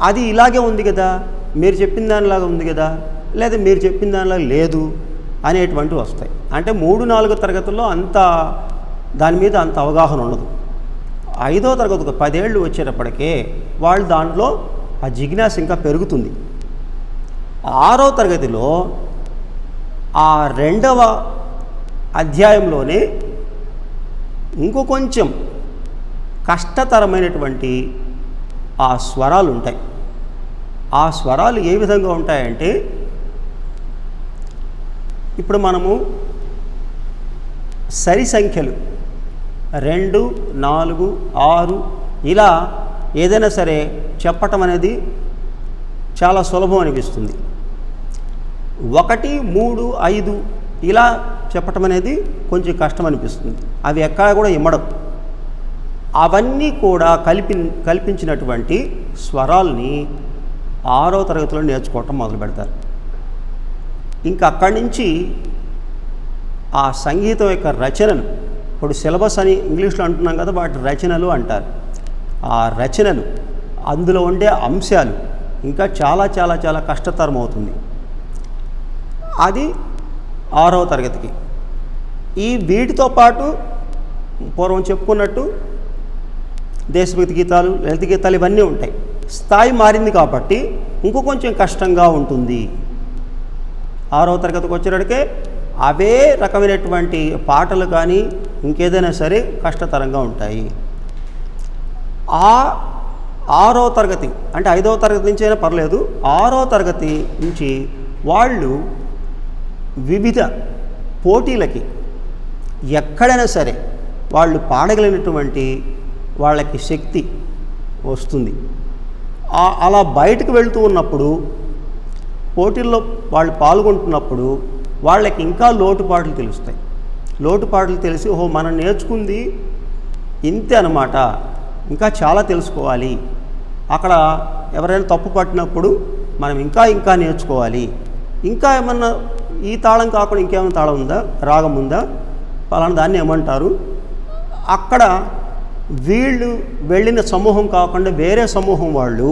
[SPEAKER 2] అది ఇలాగే ఉంది కదా, మీరు చెప్పిన దానిలాగా ఉంది కదా, లేదా మీరు చెప్పిన దానిలాగా లేదు అనేటువంటివి వస్తాయి. అంటే 3-4 తరగతుల్లో అంత దాని మీద అంత అవగాహన ఉండదు. 5వ తరగతికి 10 ఏళ్ళు వచ్చేటప్పటికే వాళ్ళు దాంట్లో ఆ జిజ్ఞాస ఇంకా పెరుగుతుంది. 6వ తరగతిలో ఆ 2వ అధ్యాయంలోనే ఇంకో కొంచెం కష్టతరమైనటువంటి ఆ స్వరాలు ఉంటాయి. ఆ స్వరాలు ఏ విధంగా ఉంటాయంటే, ఇప్పుడు మనము సరి సంఖ్యలు 2, 4, 6 ఇలా ఏదైనా సరే చెప్పటం అనేది చాలా సులభం అనిపిస్తుంది. 1, 3, 5 ఇలా చెప్పటం అనేది కొంచెం కష్టం అనిపిస్తుంది. అవి ఎక్కడా కూడా ఇమ్మడం. అవన్నీ కూడా కల్పించినటువంటి స్వరాల్ని 6వ తరగతిలో నేర్చుకోవటం మొదలు పెడతారు. ఇంకా అక్కడి నుంచి ఆ సంగీతం యొక్క రచనలు, ఇప్పుడు సిలబస్ అని ఇంగ్లీష్లో అంటున్నాం కదా, వాటి రచనలు అంటారు. ఆ రచనలు, అందులో ఉండే అంశాలు ఇంకా చాలా చాలా చాలా కష్టతరం అవుతుంది. అది 6వ తరగతికి. ఈ వీటితో పాటు పూర్వం చెప్పుకున్నట్టు దేశభక్తి గీతాలు, లలిత గీతాలు ఇవన్నీ ఉంటాయి. స్థాయి మారింది కాబట్టి ఇంకో కొంచెం కష్టంగా ఉంటుంది. 6వ తరగతికి వచ్చేటప్పటికే అవే రకమైనటువంటి పాటలు కానీ ఇంకేదైనా సరే కష్టతరంగా ఉంటాయి. ఆ 6వ తరగతి అంటే 5వ తరగతి నుంచి అయినా పర్లేదు, 6వ తరగతి నుంచి వాళ్ళు వివిధ పోటీలకి ఎక్కడైనా సరే వాళ్ళు పాడగలిగినటువంటి వాళ్ళకి శక్తి వస్తుంది. అలా బయటకు వెళ్తూ ఉన్నప్పుడు, పోటీల్లో వాళ్ళు పాల్గొంటున్నప్పుడు వాళ్ళకి ఇంకా లోటుపాట్లు తెలుస్తాయి. లోటుపాట్లు తెలిసి, ఓహో మనం నేర్చుకుంది ఇంతే అన్నమాట, ఇంకా చాలా తెలుసుకోవాలి. అక్కడ ఎవరైనా తప్పు పట్టినప్పుడు మనం ఇంకా నేర్చుకోవాలి. ఇంకా ఏమన్నా ఈ తాళం కాకుండా ఇంకేమైనా తాళం ఉందా, రాగం ఉందా, పలానా దాన్ని ఏమంటారు. అక్కడ వీళ్ళు వెళ్ళిన సమూహం కాకుండా వేరే సమూహం వాళ్ళు,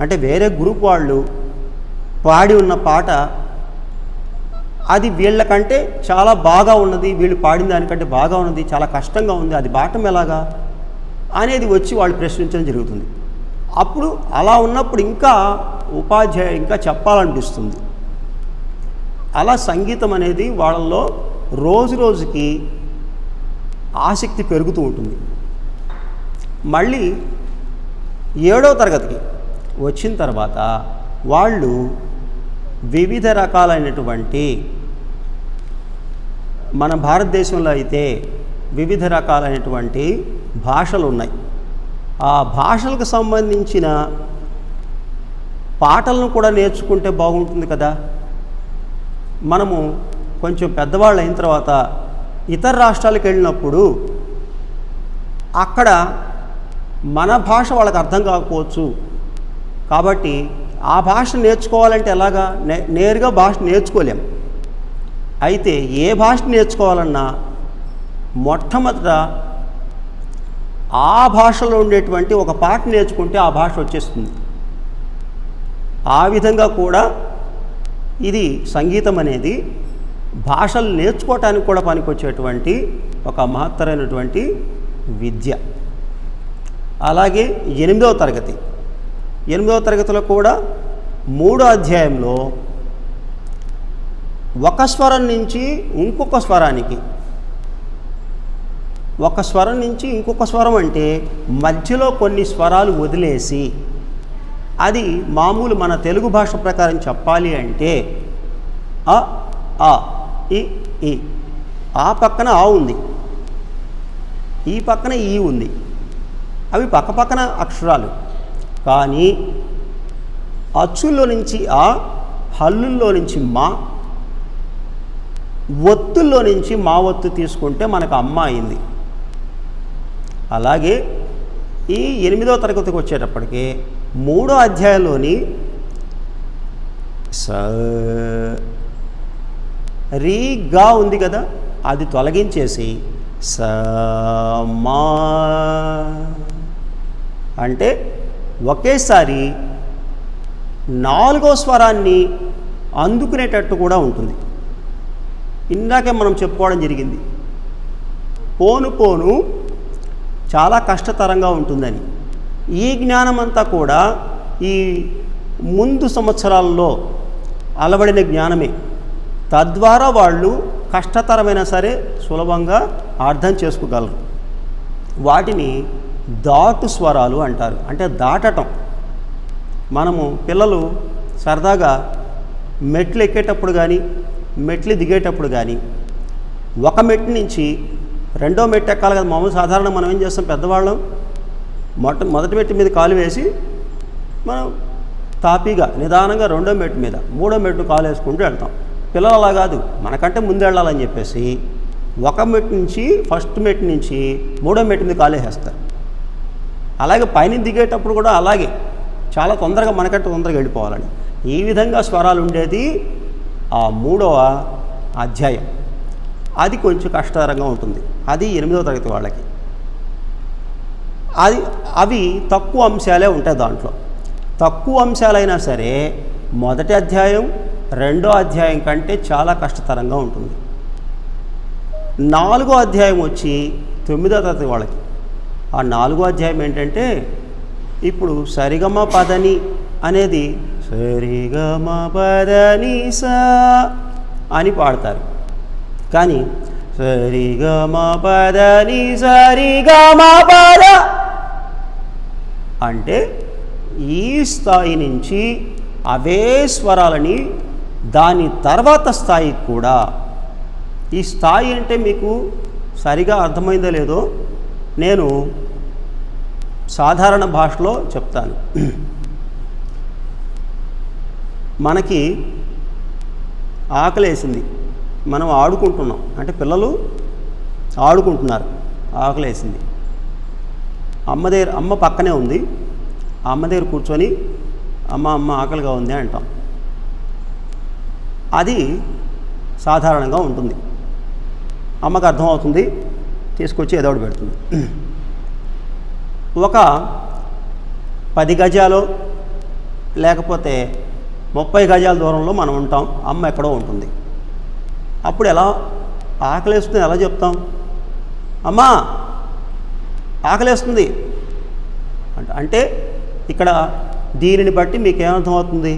[SPEAKER 2] అంటే వేరే గ్రూప్ వాళ్ళు పాడి ఉన్న పాట అది వీళ్ళకంటే చాలా బాగా ఉన్నది, వీళ్ళు పాడిన దానికంటే బాగా ఉన్నది, చాలా కష్టంగా ఉంది, అది పాడటం ఎలాగా అనేది వచ్చి వాళ్ళు ప్రశ్నించడం జరుగుతుంది. అప్పుడు అలా ఉన్నప్పుడు ఇంకా ఉపాధ్యాయుడు ఇంకా చెప్పాలనిపిస్తుంది. అలా సంగీతం అనేది వాళ్ళల్లో రోజు రోజుకి ఆసక్తి పెరుగుతూ ఉంటుంది. మళ్ళీ 7వ తరగతికి వచ్చిన తర్వాత వాళ్ళు వివిధ రకాలైనటువంటి, మన భారతదేశంలో అయితే వివిధ రకాలైనటువంటి భాషలు ఉన్నాయి. ఆ భాషలకు సంబంధించిన పాటలను కూడా నేర్చుకుంటే బాగుంటుంది కదా. మనము కొంచెం పెద్దవాళ్ళు అయిన తర్వాత ఇతర రాష్ట్రాలకు వెళ్ళినప్పుడు అక్కడ మన భాష వాళ్ళకి అర్థం కాకపోవచ్చు. కాబట్టి ఆ భాష నేర్చుకోవాలంటే ఎలాగా, నేరుగా భాష నేర్చుకోలేం. అయితే ఏ భాష నేర్చుకోవాలన్నా మొట్టమొదట ఆ భాషలో ఉండేటువంటి ఒక పాట నేర్చుకుంటే ఆ భాష వచ్చేస్తుంది. ఆ విధంగా కూడా ఇది సంగీతం అనేది భాషలు నేర్చుకోవటానికి కూడా పనికొచ్చేటువంటి ఒక మహత్తరమైనటువంటి విద్య. అలాగే 8వ తరగతి, 8వ తరగతిలో కూడా 3వ అధ్యాయంలో ఒక స్వరం నుంచి ఇంకొక స్వరానికి, ఒక స్వరం నుంచి ఇంకొక స్వరం అంటే మధ్యలో కొన్ని స్వరాలు వదిలేసి, అది మామూలు మన తెలుగు భాష ప్రకారం చెప్పాలి అంటే అ, ఆ, ఈ, ఆ పక్కన ఆ ఉంది, ఈ పక్కన ఈ ఉంది. అవి పక్కపక్కన అక్షరాలు. కానీ అచ్చుల్లో నుంచి ఆ, హల్లుల్లో నుంచి మా, ఒత్తుల్లో నుంచి మా ఒత్తు తీసుకుంటే మనకు అమ్మ అయింది. అలాగే ఈ 8వ తరగతికి వచ్చేటప్పటికి 3వ అధ్యాయంలోని స రీ గా ఉంది కదా, అది తొలగించేసి సమా అంటే ఒకేసారి 4వ స్వరాన్ని అందుకునేటట్టు కూడా ఉంటుంది. ఇందాకే మనం చెప్పుకోవడం జరిగింది, పోను పోను చాలా కష్టతరంగా ఉంటుందని. ఈ జ్ఞానమంతా కూడా ఈ ముందు సంవత్సరాల్లో అలవడిన జ్ఞానమే. తద్వారా వాళ్ళు కష్టతరమైనా సరే సులభంగా అర్థం చేసుకోగలరు. వాటిని దాటు స్వరాలు అంటారు, అంటే దాటటం. మనము పిల్లలు సరదాగా మెట్లు ఎక్కేటప్పుడు కానీ మెట్లు దిగేటప్పుడు కానీ ఒక మెట్టు నుంచి రెండో మెట్టు ఎక్కాలి కదా. మామూలు సాధారణ మనం ఏం చేస్తాం, పెద్దవాళ్ళం మొదటి మెట్టు మీద కాలు వేసి మనం తాపీగా నిదానంగా రెండో మెట్టు మీద మూడో మెట్టు కాలు వేసుకుంటూ వెళ్తాం. పిల్లలు అలా కాదు, మనకంటే ముందు వెళ్ళాలని చెప్పేసి ఒక మెట్టు నుంచి ఫస్ట్ మెట్టు నుంచి మూడో మెట్టు మీద కాలు వేసేస్తారు. అలాగే పైన దిగేటప్పుడు కూడా అలాగే చాలా తొందరగా మనకంటే తొందరగా వెళ్ళిపోవాలని. ఈ విధంగా స్వరాలు ఉండేది ఆ 3వ అధ్యాయం. అది కొంచెం కష్టతరంగా ఉంటుంది. అది 8వ తరగతి వాళ్ళకి. అవి తక్కువ అంశాలే ఉంటాయి దాంట్లో. తక్కువ అంశాలైనా సరే మొదటి అధ్యాయం 2వ అధ్యాయం కంటే చాలా కష్టతరంగా ఉంటుంది. 4వ అధ్యాయం వచ్చి 9వ తరగతి వాళ్ళకి. ఆ 4వ అధ్యాయం ఏంటంటే ఇప్పుడు సరిగమ పదని అనేది సరిగమ పదని సా అని పాడతారు. కానీ సరిగమ పదని సరిగమ పద అంటే ఈ స్థాయి నుంచి అవే స్వరాలని దాని తర్వాత స్థాయికి కూడా. ఈ స్థాయి అంటే మీకు సరిగా అర్థమైందో లేదో నేను సాధారణ భాషలో చెప్తాను. మనకి ఆకలేసింది, మనం ఆడుకుంటున్నాం, అంటే పిల్లలు ఆడుకుంటున్నారు, ఆకలేసింది. అమ్మ పక్కనే ఉంది, అమ్మ దగ్గర కూర్చొని అమ్మ ఆకలిగా ఉంది అంటాం. అది సాధారణంగా ఉంటుంది. అమ్మకు అర్థమవుతుంది, తీసుకొచ్చి ఏదో ఒకటి పెడుతుంది. ఒక 10 గజాలు లేకపోతే 30 గజాల దూరంలో మనం ఉంటాం, అమ్మ ఎక్కడో ఉంటుంది. అప్పుడు ఎలా ఆకలేస్తుంది ఎలా చెప్తాం? అమ్మా ఆకలేస్తుంది అంటే ఇక్కడ దీనిని బట్టి మీకు ఏమర్థమవుతుంది?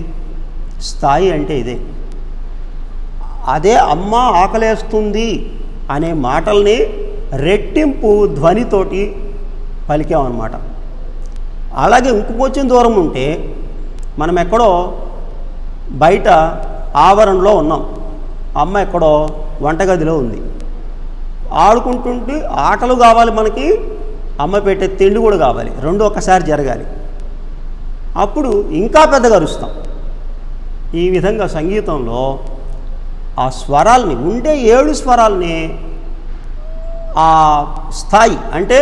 [SPEAKER 2] స్థాయి అంటే ఇదే. అదే అమ్మ ఆకలేస్తుంది అనే మాటల్ని రెట్టింపు ధ్వనితోటి పలికామన్నమాట. అలాగే ఇంకొంచెం దూరం ఉంటే మనం ఎక్కడో బయట ఆవరణలో ఉన్నాం, అమ్మ ఎక్కడో వంటగదిలో ఉంది, ఆడుకుంటుంటే ఆటలు కావాలి మనకి, అమ్మ పెట్టే తిండి కూడా కావాలి, రెండు ఒక్కసారి జరగాలి. అప్పుడు ఇంకా పెద్దగా అరుస్తాం. ఈ విధంగా సంగీతంలో ఆ స్వరాల్ని ఉండే 7 స్వరాల్ని ఆ స్థాయి అంటే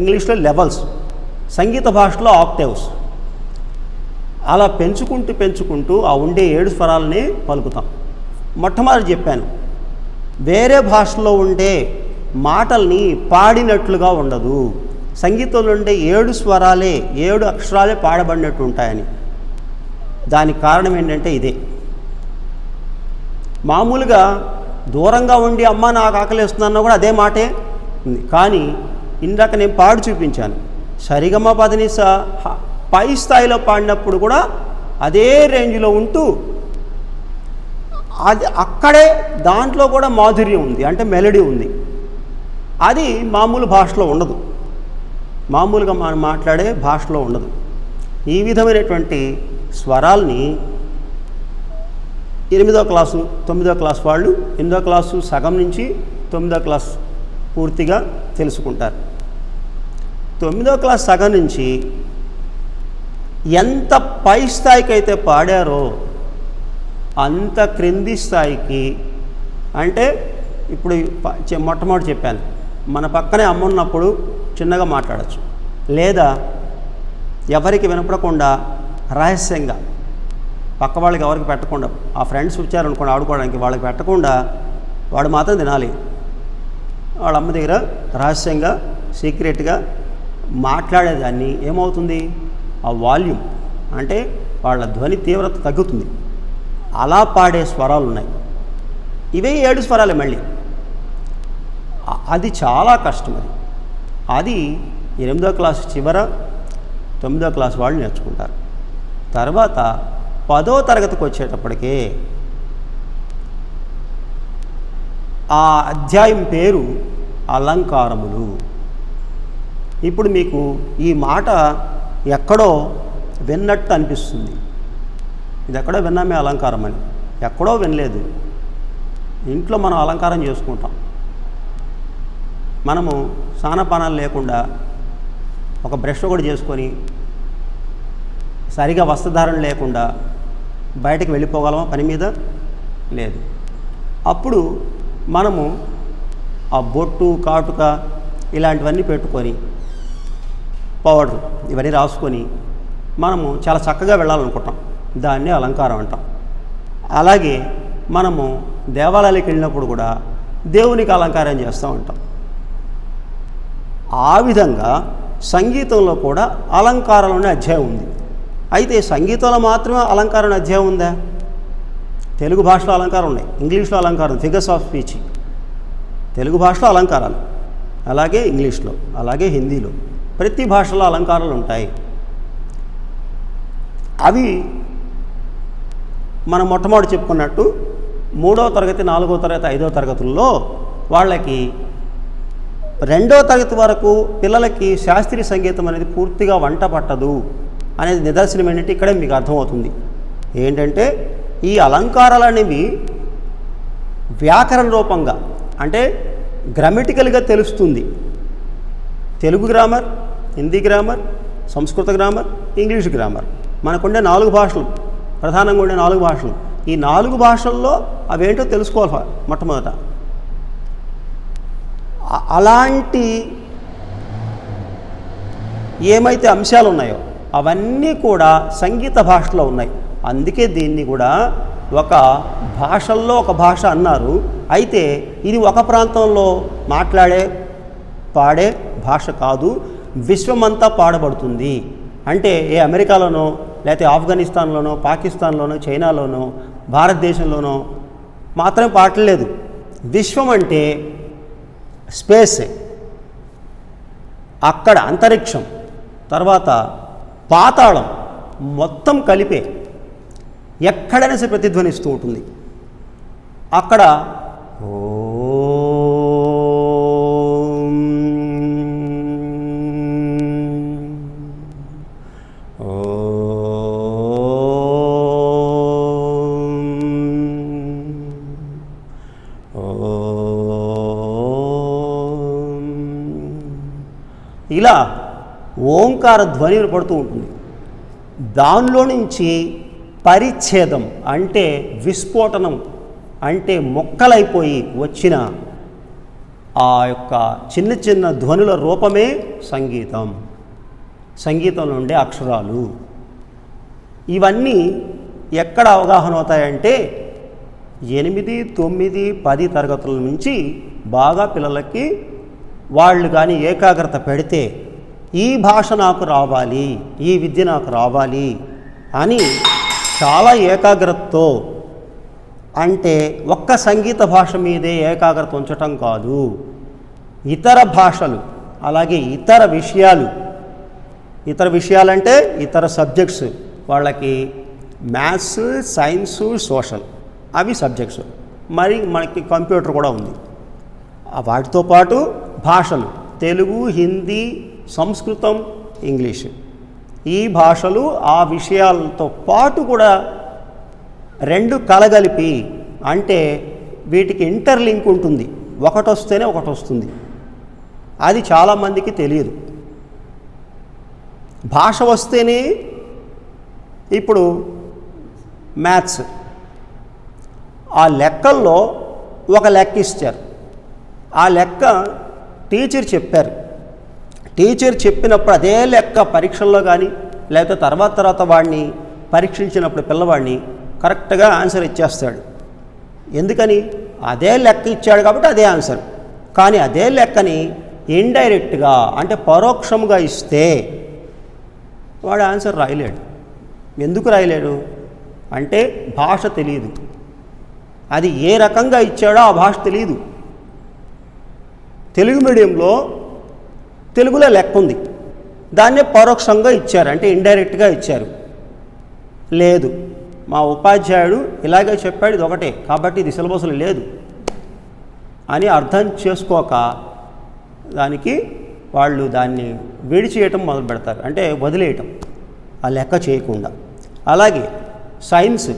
[SPEAKER 2] ఇంగ్లీష్లో లెవెల్స్, సంగీత భాషలో ఆక్టేవ్స్, అలా పెంచుకుంటూ ఆ ఉండే 7 స్వరాలని పలుకుతాం. మొట్టమొదటి చెప్పాను, వేరే భాషలో ఉండే మాటల్ని పాడినట్లుగా ఉండదు, సంగీతంలో ఉండే 7 స్వరాలే 7 అక్షరాలే పాడబడినట్టు ఉంటాయని. దానికి కారణం ఏంటంటే ఇదే. మామూలుగా దూరంగా ఉండి అమ్మ నాకు ఆకలిస్తున్నానో కూడా అదే మాటే ఉంది. కానీ ఇందాక నేను పాడి చూపించాను, సరిగమ పదనిస పై స్థాయిలో పాడినప్పుడు కూడా అదే రేంజ్లో ఉంటూ అది అక్కడే దాంట్లో కూడా మాధుర్యం ఉంది, అంటే మెలడీ ఉంది. అది మామూలు భాషలో ఉండదు, మామూలుగా మనం మాట్లాడే భాషలో ఉండదు. ఈ విధమైనటువంటి స్వరాల్ని 8వ క్లాసు 9వ క్లాస్ వాళ్ళు 8వ క్లాసు సగం నుంచి 9వ క్లాస్ పూర్తిగా తెలుసుకుంటారు. 9వ క్లాస్ సగం నుంచి ఎంత పై స్థాయికి అయితే పాడారో అంత క్రింది స్థాయికి, అంటే ఇప్పుడు మొట్టమొదటి చెప్పాను, మన పక్కనే అమ్మ ఉన్నప్పుడు చిన్నగా మాట్లాడచ్చు, లేదా ఎవరికి వినపడకుండా రహస్యంగా పక్క వాళ్ళకి ఎవరికి పెట్టకుండా, ఆ ఫ్రెండ్స్ వచ్చారనుకోండి ఆడుకోవడానికి, వాళ్ళకి పెట్టకుండా వాడు మాత్రం తినాలి. వాళ్ళ అమ్మ దగ్గర రహస్యంగా సీక్రెట్గా మాట్లాడేదాన్ని ఏమవుతుంది, ఆ వాల్యూమ్ అంటే వాళ్ళ ధ్వని తీవ్రత తగ్గుతుంది. అలా పాడే స్వరాలు ఉన్నాయి. ఇవే 7 స్వరాలే మళ్ళీ. అది చాలా కష్టం. అది 8వ క్లాసు చివర 9వ క్లాసు వాళ్ళు నేర్చుకుంటారు. తర్వాత 10వ తరగతికి వచ్చేటప్పటికే ఆ అధ్యాయం పేరు అలంకారములు. ఇప్పుడు మీకు ఈ మాట ఎక్కడో విన్నట్టు అనిపిస్తుంది. ఇది ఎక్కడో విన్నామే అలంకారం అని. ఎక్కడో వినలేదు. ఇంట్లో మనం అలంకారం చేసుకుంటాం. మనము స్నానపానాలు లేకుండా ఒక బ్రష్ కూడా చేసుకొని సరిగా వస్త్రధారణ లేకుండా బయటకు వెళ్ళిపోగలమా పని మీద? లేదు. అప్పుడు మనము ఆ బొట్టు, కాటుక ఇలాంటివన్నీ పెట్టుకొని, పౌడర్ ఇవన్నీ రాసుకొని మనము చాలా చక్కగా వెళ్ళాలనుకుంటాం. దాన్నే అలంకారం అంటాం. అలాగే మనము దేవాలయాలకు వెళ్ళినప్పుడు కూడా దేవునికి అలంకారం చేస్తూ ఉంటాం. ఆ విధంగా సంగీతంలో కూడా అలంకారం అనే అధ్యాయం ఉంది. అయితే సంగీతంలో మాత్రమే అలంకారం అధ్యాయం ఉందా? తెలుగు భాషలో అలంకారం ఉన్నాయి, ఇంగ్లీష్లో అలంకారం, ఫిగర్స్ ఆఫ్ స్పీచ్. తెలుగు భాషలో అలంకారాలు, అలాగే ఇంగ్లీష్లో, అలాగే హిందీలో, ప్రతి భాషలో అలంకారాలు ఉంటాయి. అవి మనం మొట్టమొదటి చెప్పుకున్నట్టు 3వ తరగతి, 4వ తరగతి, 5వ తరగతుల్లో వాళ్ళకి 2వ తరగతి వరకు పిల్లలకి శాస్త్రీయ సంగీతం అనేది పూర్తిగా వంట పట్టదు అనేది నిదర్శనం ఏంటంటే ఇక్కడే మీకు అర్థమవుతుంది. ఏంటంటే ఈ అలంకారాలు అనేవి వ్యాకరణ రూపంగా అంటే గ్రామటికల్గా తెలుస్తుంది. తెలుగు గ్రామర్, హిందీ గ్రామర్, సంస్కృత గ్రామర్, ఇంగ్లీష్ గ్రామర్, మనకుండే 4 భాషలు, ప్రధానంగా ఉండే 4 భాషలు. ఈ 4 భాషల్లో అవేంటో తెలుసుకోవాలి మొట్టమొదట. అలాంటి ఏమైతే అంశాలు ఉన్నాయో అవన్నీ కూడా సంగీత భాషలో ఉన్నాయి. అందుకే దీన్ని కూడా ఒక భాషల్లో ఒక భాష అన్నారు. అయితే ఇది ఒక ప్రాంతంలో మాట్లాడే పాడే భాష కాదు, విశ్వమంతా పాడబడుతుంది. అంటే ఏ అమెరికాలోనో, లేకపోతే ఆఫ్ఘనిస్తాన్లోనో, పాకిస్తాన్లోనో, చైనాలోనో, భారతదేశంలోనో మాత్రమే పాడలేదు. విశ్వం అంటే స్పేస్, అక్కడ అంతరిక్షం, తర్వాత పాతాళం మొత్తం కలిపే ఎక్కడైనా సరే ప్రతిధ్వనిస్తూ ఉంటుంది. అక్కడ ఇలా ఓంకార ధ్వని పడుతూ ఉంటుంది. దానిలో నుంచి పరిచ్ఛేదం అంటే విస్ఫోటనం అంటే మొక్కలైపోయి వచ్చిన ఆ యొక్క చిన్న చిన్న ధ్వనుల రూపమే సంగీతం. సంగీతంలో ఉండే అక్షరాలు ఇవన్నీ ఎక్కడ అవగాహన అవుతాయంటే 8, 9, 10 తరగతుల నుంచి బాగా పిల్లలకి వాళ్ళు కానీ ఏకాగ్రత పెడితే ఈ భాష నాకు రావాలి, ఈ విద్య నాకు రావాలి అని చాలా ఏకాగ్రతతో, అంటే ఒక్క సంగీత భాష మీదే ఏకాగ్రత ఉంచటం కాదు, ఇతర భాషలు అలాగే ఇతర విషయాలంటే ఇతర సబ్జెక్ట్స్, వాళ్ళకి మ్యాథ్స్, సైన్స్, సోషల్ అవి సబ్జెక్ట్స్. మరి మనకి కంప్యూటర్ కూడా ఉంది. వాటితో పాటు భాషలు తెలుగు, హిందీ, సంస్కృతం, ఇంగ్లీష్, ఈ భాషలు ఆ విషయాలతో పాటు కూడా 2 కలగలిపి, అంటే వీటికి ఇంటర్లింక్ ఉంటుంది. ఒకటి వస్తేనే ఒకటి వస్తుంది. అది చాలామందికి తెలియదు. భాష వస్తేనే ఇప్పుడు మ్యాథ్స్, ఆ లెక్కల్లో ఒక లెక్క ఇచ్చారు. ఆ లెక్క టీచర్ చెప్పారు. టీచర్ చెప్పినప్పుడు అదే లెక్క పరీక్షల్లో కానీ లేకపోతే తర్వాత వాడిని పరీక్షించినప్పుడు పిల్లవాడిని కరెక్ట్గా ఆన్సర్ ఇచ్చేస్తాడు. ఎందుకని? అదే లెక్క ఇచ్చాడు కాబట్టి అదే ఆన్సర్. కానీ అదే లెక్కని ఇండైరెక్ట్గా అంటే పరోక్షంగా ఇస్తే వాడు ఆన్సర్ రాయలేడు. ఎందుకు రాయలేడు అంటే భాష తెలియదు. అది ఏ రకంగా ఇచ్చాడో ఆ భాష తెలియదు. తెలుగు మీడియంలో తెలుగులో లెక్క ఉంది, దాన్నే పరోక్షంగా ఇచ్చారు, అంటే ఇండైరెక్ట్గా ఇచ్చారు. లేదు, మా ఉపాధ్యాయుడు ఇలాగే చెప్పాడు, ఇది ఒకటే కాబట్టి ఇది సిలబస్లో లేదు అని అర్థం చేసుకోక దానికి వాళ్ళు దాన్ని విడిచేయటం మొదలు పెడతారు, అంటే వదిలేయటం, ఆ లెక్క చేయకుండా. అలాగే సైన్స్,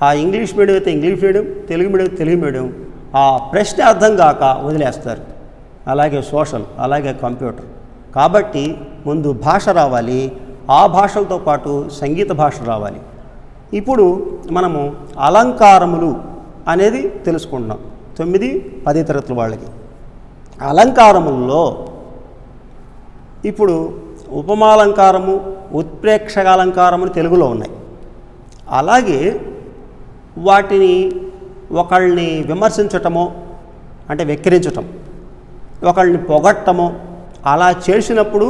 [SPEAKER 2] ఆ ఇంగ్లీష్ మీడియం అయితే English medium, Telugu medium Telugu medium, ఆ ప్రశ్న అర్థం కాక వదిలేస్తారు. అలాగే సోషల్, అలాగే కంప్యూటర్. కాబట్టి ముందు భాష రావాలి, ఆ భాషలతో పాటు సంగీత భాష రావాలి. ఇప్పుడు మనము అలంకారములు అనేది తెలుసుకుంటున్నాం 9, 10 తరగతుల వాళ్ళకి. అలంకారముల్లో ఇప్పుడు ఉపమాలంకారము, ఉత్ప్రేక్షకాలంకారము తెలుగులో ఉన్నాయి. అలాగే వాటిని ఒకళ్ళని విమర్శించటమో అంటే వెక్కిరించటం, ఒకళ్ళని పొగట్టమో అలా చేసినప్పుడు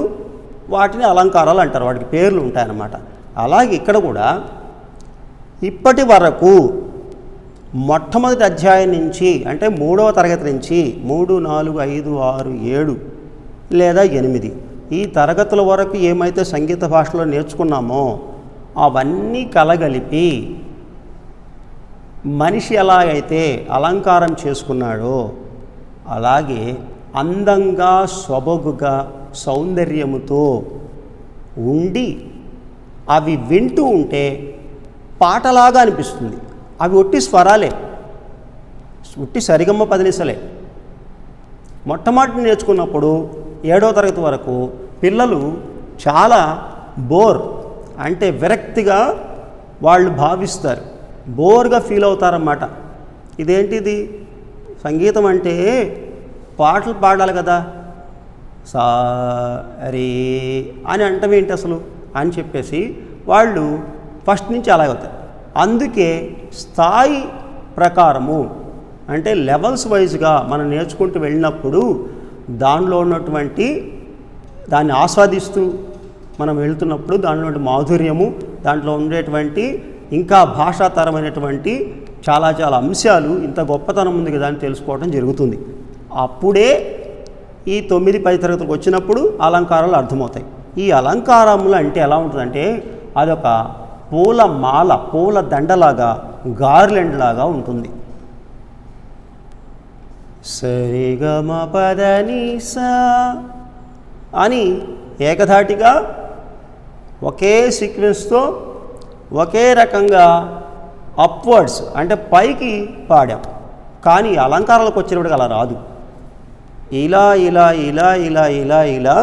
[SPEAKER 2] వాటిని అలంకారాలు అంటారు, వాటికి పేర్లు ఉంటాయన్నమాట. అలాగే ఇక్కడ కూడా ఇప్పటి వరకు మొట్టమొదటి అధ్యాయం నుంచి అంటే 3వ తరగతి నుంచి 3, 4, 5, 6, 7 లేదా 8 ఈ తరగతుల వరకు ఏమైతే సంగీత భాషలో నేర్చుకున్నామో అవన్నీ కలగలిపి మనిషి ఎలాగైతే అలంకారం చేసుకున్నాడో అలాగే అందంగా, సొబగుగా, సౌందర్యముతో ఉండి అవి వింటూ ఉంటే పాటలాగా అనిపిస్తుంది. అవి ఒట్టి స్వరాలే, ఒట్టి సరిగమ్మ పదినిసలే. మొట్టమొదటి నేర్చుకున్నప్పుడు 7వ తరగతి వరకు పిల్లలు చాలా బోర్ అంటే విరక్తిగా వాళ్ళు భావిస్తారు, బోర్గా ఫీల్ అవుతారన్నమాట. ఇదేంటిది, సంగీతం అంటే పాటలు పాడాలి కదా, సా రే అని అంటమేంటి అసలు అని చెప్పేసి వాళ్ళు ఫస్ట్ నుంచి అలాగే అవుతారు. అందుకే స్థాయి ప్రకారము అంటే లెవెల్స్ వైజ్గా మనం నేర్చుకుంటూ వెళ్ళినప్పుడు దానిలో ఉన్నటువంటి దాన్ని ఆస్వాదిస్తూ మనం వెళ్తున్నప్పుడు దానిలో మాధుర్యము, దాంట్లో ఉండేటువంటి ఇంకా భాషాతరమైనటువంటి చాలా చాలా అంశాలు, ఇంత గొప్పతనం ఉంది కదా అని తెలుసుకోవడం జరుగుతుంది. అప్పుడే ఈ 9, 10 తరగతులకు వచ్చినప్పుడు అలంకారాలు అర్థమవుతాయి. ఈ అలంకారములు అంటే ఎలా ఉంటుందంటే అదొక పూల మాల, పూల దండలాగా, గార్లెండ్ లాగా ఉంటుంది. సరిగమ పదనిసా అని ఏకధాటిగా ఒకే సీక్వెన్స్తో ఒకే రకంగా అప్వర్డ్స్ అంటే పైకి పాడాం. కానీ అలంకారాలకు వచ్చేటప్పటికి అలా రాదు. ఇలా ఇలా ఇలా ఇలా ఇలా ఇలా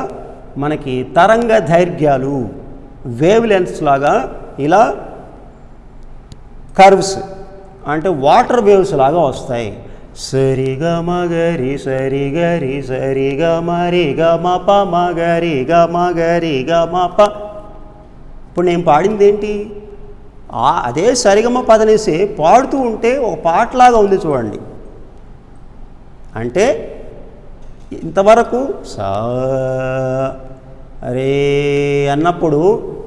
[SPEAKER 2] మనకి తరంగ దైర్ఘ్యాలు, వేవ్ లెంత్స్ లాగా ఇలా కర్వ్స్ అంటే వాటర్ వేవ్స్ లాగా వస్తాయి. సరిగ మగరి సరిగరి సరిగ మరి గ మ ప మగరి గ మగరి గ మ ప. ఇప్పుడు నేను పాడింది ఏంటి, అదే సరిగమ పదనేసి పాడుతూ ఉంటే ఒక పాటలాగా ఉంది చూడండి. అంటే ఇంతవరకు సా రే అన్నప్పుడు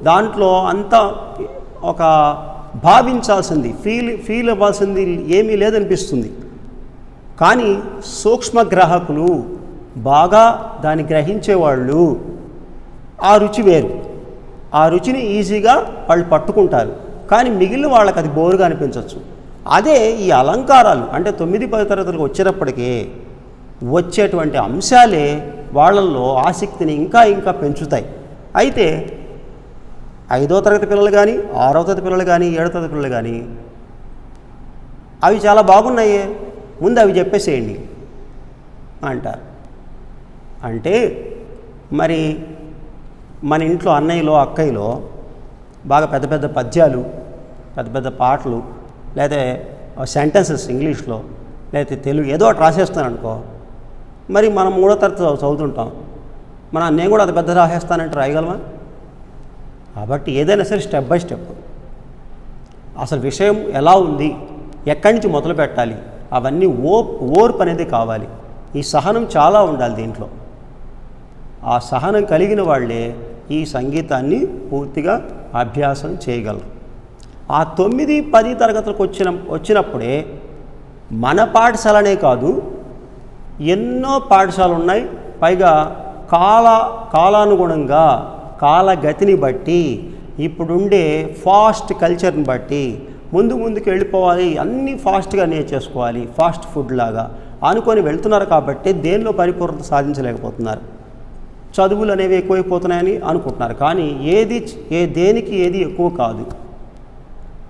[SPEAKER 2] దాంట్లో అంతా ఒక భావించాల్సింది, ఫీల్ అవ్వాల్సింది ఏమీ లేదనిపిస్తుంది. కానీ సూక్ష్మ గ్రాహకులు, బాగా దాన్ని గ్రహించేవాళ్ళు ఆ రుచి వేరు, ఆ రుచిని ఈజీగా వాళ్ళు పట్టుకుంటారు. కానీ మిగిలిన వాళ్ళకి అది బోరుగా అనిపించవచ్చు. అదే ఈ అలంకారాలు అంటే 9, 10 తరగతులకు వచ్చేటప్పటికీ వచ్చేటువంటి అంశాలే వాళ్ళల్లో ఆసక్తిని ఇంకా ఇంకా పెంచుతాయి. అయితే 5వ తరగతి పిల్లలు కానీ, 6వ తరగతి పిల్లలు కానీ, 7వ తరగతి పిల్లలు కానీ అవి చాలా బాగున్నాయే, ముందు అవి చెప్పేసేయండి అంటారు. అంటే మరి మన ఇంట్లో అన్నయ్యలో, అక్కయ్యలో బాగా పెద్ద పెద్ద పద్యాలు, పెద్ద పెద్ద పాటలు, లేదా సెంటెన్సెస్ ఇంగ్లీష్లో లేకపోతే తెలుగు ఏదో ఒకటి రాసేస్తాను అనుకో, మరి మనం 3వ తరగతి చదువుతుంటాం, నేను కూడా అది పెద్ద రాసేస్తానంటే రాయగలమా? కాబట్టి ఏదైనా సరే స్టెప్ బై స్టెప్ అసలు విషయం ఎలా ఉంది, ఎక్కడి నుంచి మొదలు పెట్టాలి, అవన్నీ ఓర్పు అనేది కావాలి. ఈ సహనం చాలా ఉండాలి దీంట్లో. ఆ సహనం కలిగిన వాళ్ళే ఈ సంగీతాన్ని పూర్తిగా అభ్యాసం చేయగలరు. ఆ 9, 10 తరగతులకు వచ్చినప్పుడే మన పాఠశాలనే కాదు, ఎన్నో పాఠశాలలు ఉన్నాయి. పైగా కాలానుగుణంగా కాలగతిని బట్టి, ఇప్పుడుండే ఫాస్ట్ కల్చర్ని బట్టి ముందుకు వెళ్ళిపోవాలి, అన్నీ ఫాస్ట్గా నేర్చేసుకోవాలి, ఫాస్ట్ ఫుడ్ లాగా అనుకొని వెళ్తున్నారు. కాబట్టి దేనిలో పరిపూర్ణత సాధించలేకపోతున్నారు. చదువులు అనేవి ఎక్కువైపోతున్నాయని అనుకుంటున్నారు. కానీ దేనికి ఏది ఎక్కువ కాదు.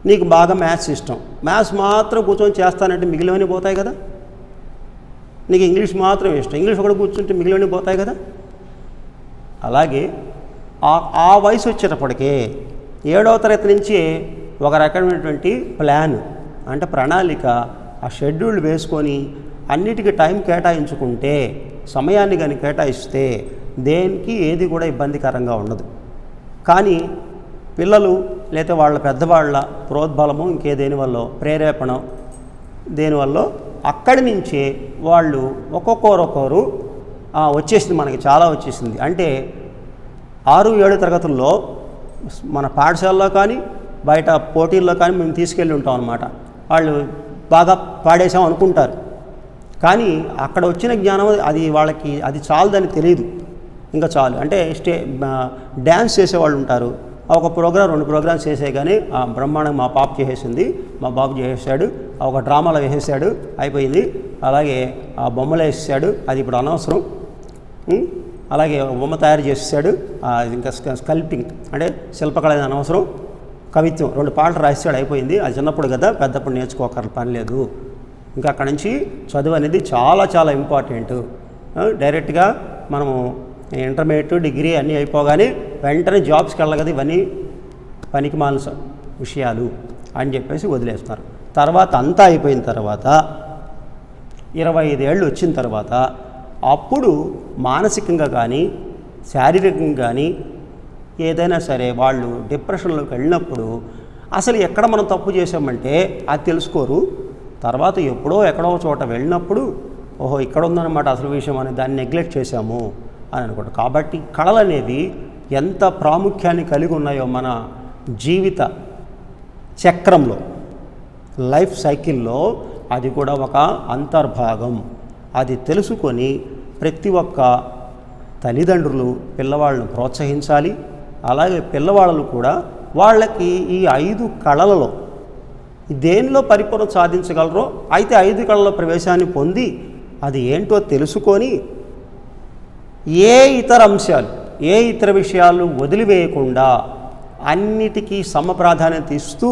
[SPEAKER 2] నీకు బాగా మ్యాథ్స్ ఇష్టం, మ్యాథ్స్ మాత్రం కూర్చొని చేస్తానంటే మిగిలినవన్నీ పోతాయి కదా. నీకు ఇంగ్లీష్ మాత్రం ఇష్టం, ఇంగ్లీష్ కూడా కూర్చుంటే మిగిలినవన్నీ పోతాయి కదా. అలాగే ఆ వయసు వచ్చేటప్పటికే 7వ తరగతి నుంచి ఒక రకమైనటువంటి ప్లాన్, అంటే ప్రణాళిక, ఆ షెడ్యూల్ వేసుకొని అన్నిటికీ టైం కేటాయించుకుంటే, సమయాన్ని కానీ కేటాయిస్తే దేనికి ఏది కూడా ఇబ్బందికరంగా ఉండదు. కానీ పిల్లలు లేదా వాళ్ళ పెద్దవాళ్ళ ప్రోద్బలము ఇంకేదేని వల్ల ప్రేరేపణ దేనివల్ల అక్కడి నుంచే వాళ్ళు ఒక్కొక్కరు వచ్చేసింది, మనకి చాలా వచ్చేసింది. అంటే 6, 7 తరగతుల్లో మన పాఠశాలలో కానీ బయట పోటీల్లో కానీ మేము తీసుకెళ్ళి ఉంటాం అన్నమాట. వాళ్ళు బాగా పాడేసాం అనుకుంటారు, కానీ అక్కడ వచ్చిన జ్ఞానం వాళ్ళకి అది చాలదని తెలియదు. ఇంకా చాలు అంటే డ్యాన్స్ చేసేవాళ్ళు ఉంటారు, ఒక ప్రోగ్రాం 2 ప్రోగ్రామ్స్ చేసే కానీ బ్రహ్మాండంగా మా పాప చేసేసింది, మా బాబు చేసేసాడు, ఒక డ్రామాలో వేసేసాడు, అయిపోయింది. అలాగే ఆ బొమ్మలు వేసేసాడు, అది ఇప్పుడు అనవసరం. అలాగే బొమ్మ తయారు చేసేసాడు, ఇంకా స్కల్ప్టింగ్ అంటే శిల్పకళ అనవసరం. కవిత్వం 2 పాటలు రాసేసాడు, అయిపోయింది. అది చిన్నప్పుడు కదా, పెద్దప్పుడు నేర్చుకోకర్ల పని లేదు. ఇంకా అక్కడి నుంచి చదువు అనేది చాలా చాలా ఇంపార్టెంట్. డైరెక్ట్గా మనము ఇంటర్మీడియట్, డిగ్రీ అన్నీ అయిపోగానే వెంటనే జాబ్స్కి వెళ్ళాలి కదా, ఇవన్నీ పనికి మాలిన విషయాలు అని చెప్పేసి వదిలేస్తున్నారు. తర్వాత అంతా అయిపోయిన తర్వాత 25 ఏళ్ళు వచ్చిన తర్వాత అప్పుడు మానసికంగా కానీ శారీరకంగా కానీ ఏదైనా సరే వాళ్ళు డిప్రెషన్లోకి వెళ్ళినప్పుడు అసలు ఎక్కడ మనం తప్పు చేసామంటే అది తెలుసుకోరు. తర్వాత ఎక్కడో చోట వెళ్ళినప్పుడు ఓహో ఇక్కడ ఉందన్నమాట అసలు విషయం అని దాన్ని నెగ్లెక్ట్ చేశాము అని అనుకుంటారు. కాబట్టి కళలు అనేవి ఎంత ప్రాముఖ్యాన్ని కలిగి ఉన్నాయో మన జీవిత చక్రంలో, లైఫ్ సైకిల్లో అది కూడా ఒక అంతర్భాగం. అది తెలుసుకొని ప్రతి ఒక్క తల్లిదండ్రులు పిల్లవాళ్ళను ప్రోత్సహించాలి. అలాగే పిల్లవాళ్ళు కూడా వాళ్ళకి ఈ 5 కళలలో దేనిలో పరిపూర్ణత సాధించగలరో అయితే 5 కళల ప్రవేశాన్ని పొంది అది ఏంటో తెలుసుకొని ఏ ఇతర విషయాలు వదిలివేయకుండా అన్నిటికీ సమప్రాధాన్యత ఇస్తూ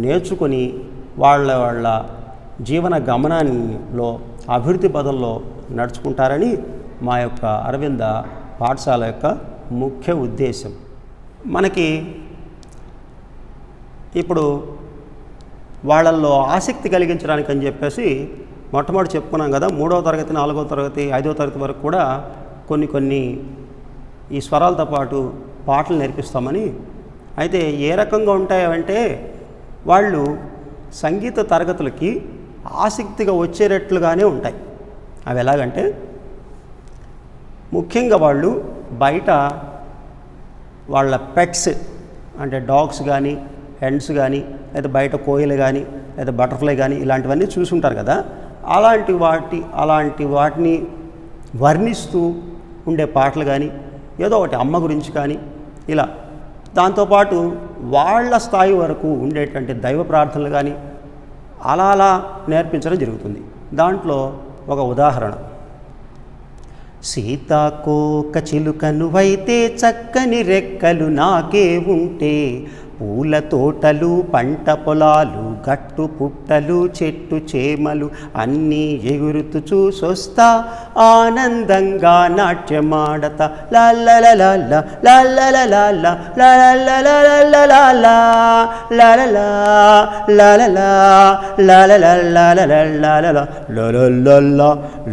[SPEAKER 2] నేర్చుకొని వాళ్ళ జీవన గమనాల్లో అభివృద్ధి పదంలో నడుచుకుంటారని మా యొక్క అరవింద పాఠశాల యొక్క ముఖ్య ఉద్దేశం. మనకి ఇప్పుడు వాళ్ళల్లో ఆసక్తి కలిగించడానికి అని చెప్పేసి మొట్టమొదటి చెప్పుకున్నాం కదా, 3వ తరగతి, 4వ తరగతి, 5వ తరగతి వరకు కూడా కొన్ని ఈ స్వరాలతో పాటు పాటలు నేర్పిస్తామని. అయితే ఏ రకంగా ఉంటాయంటే వాళ్ళు సంగీత తరగతులకి ఆసక్తిగా వచ్చేటట్లుగానే ఉంటాయి. అవి ఎలాగంటే ముఖ్యంగా వాళ్ళు బయట వాళ్ళ పెట్స్ అంటే డాగ్స్ కానీ హెన్స్ కానీ లేదా బయట కోయిలు కానీ లేదా బటర్ఫ్లై కానీ ఇలాంటివన్నీ చూసుంటారు కదా, అలాంటి వాటిని వర్ణిస్తూ ఉండే పాటలు కానీ ఏదో ఒకటి అమ్మ గురించి కానీ ఇలా, దాంతోపాటు వాళ్ళ స్థాయి వరకు ఉండేటువంటి దైవ ప్రార్థనలు కానీ అలా నేర్పించడం జరుగుతుంది. దాంట్లో ఒక ఉదాహరణ, సీతాకోక చిలుకనువైతే చక్కని రెక్కలు నాకే ఉంటే, పూల తోటలు పంట పొలాలు గట్టు పుట్టలు చెట్టు చేమలు అన్నీ ఎగురుతూ చూసొస్తా ఆనందంగా నాట్యమాడత లాలలలాల లాలలలాల లాలలలాల లాలలా లాలలా లాలలలాల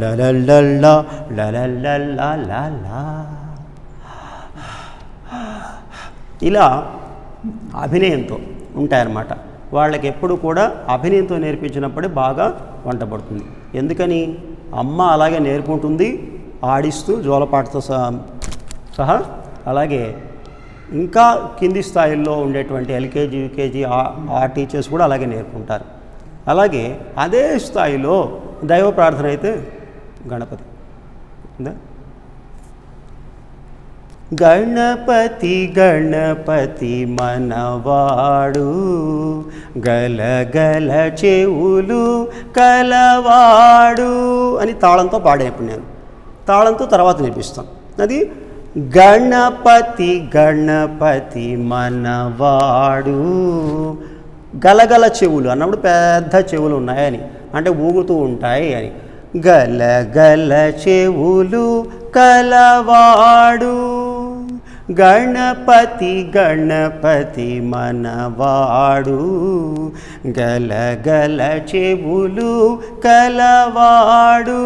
[SPEAKER 2] లాలలలా లాలలలా లాలలలాల. ఇలా అభినయంతో ఉంటాయన్నమాట. వాళ్ళకి ఎప్పుడు కూడా అభినయంతో నేర్పించినప్పుడే బాగా వంట పడుతుంది. ఎందుకని అమ్మ అలాగే నేర్పుంటుంది, ఆడిస్తూ జోలపాటతో సహా. అలాగే ఇంకా కింది స్థాయిల్లో ఉండేటువంటి ఎల్కేజీ, యూకేజీ ఆ టీచర్స్ కూడా అలాగే నేర్పుకుంటారు. అలాగే అదే స్థాయిలో దైవ ప్రార్థన అయితే గణపతి గణపతి గణపతి మనవాడు గలగల చెవులు కలవాడు అని తాళంతో పాడేప్పుడు నేను తాళంతో తర్వాత నేర్పిస్తాం. అది గణపతి గణపతి మనవాడు. గలగల చెవులు అన్నప్పుడు పెద్ద చెవులు ఉన్నాయని, అంటే ఊగుతూ ఉంటాయి అని. గలగల చెవులు కలవాడు గణపతి గణపతి మనవాడు గలగల చెవులు కలవాడు.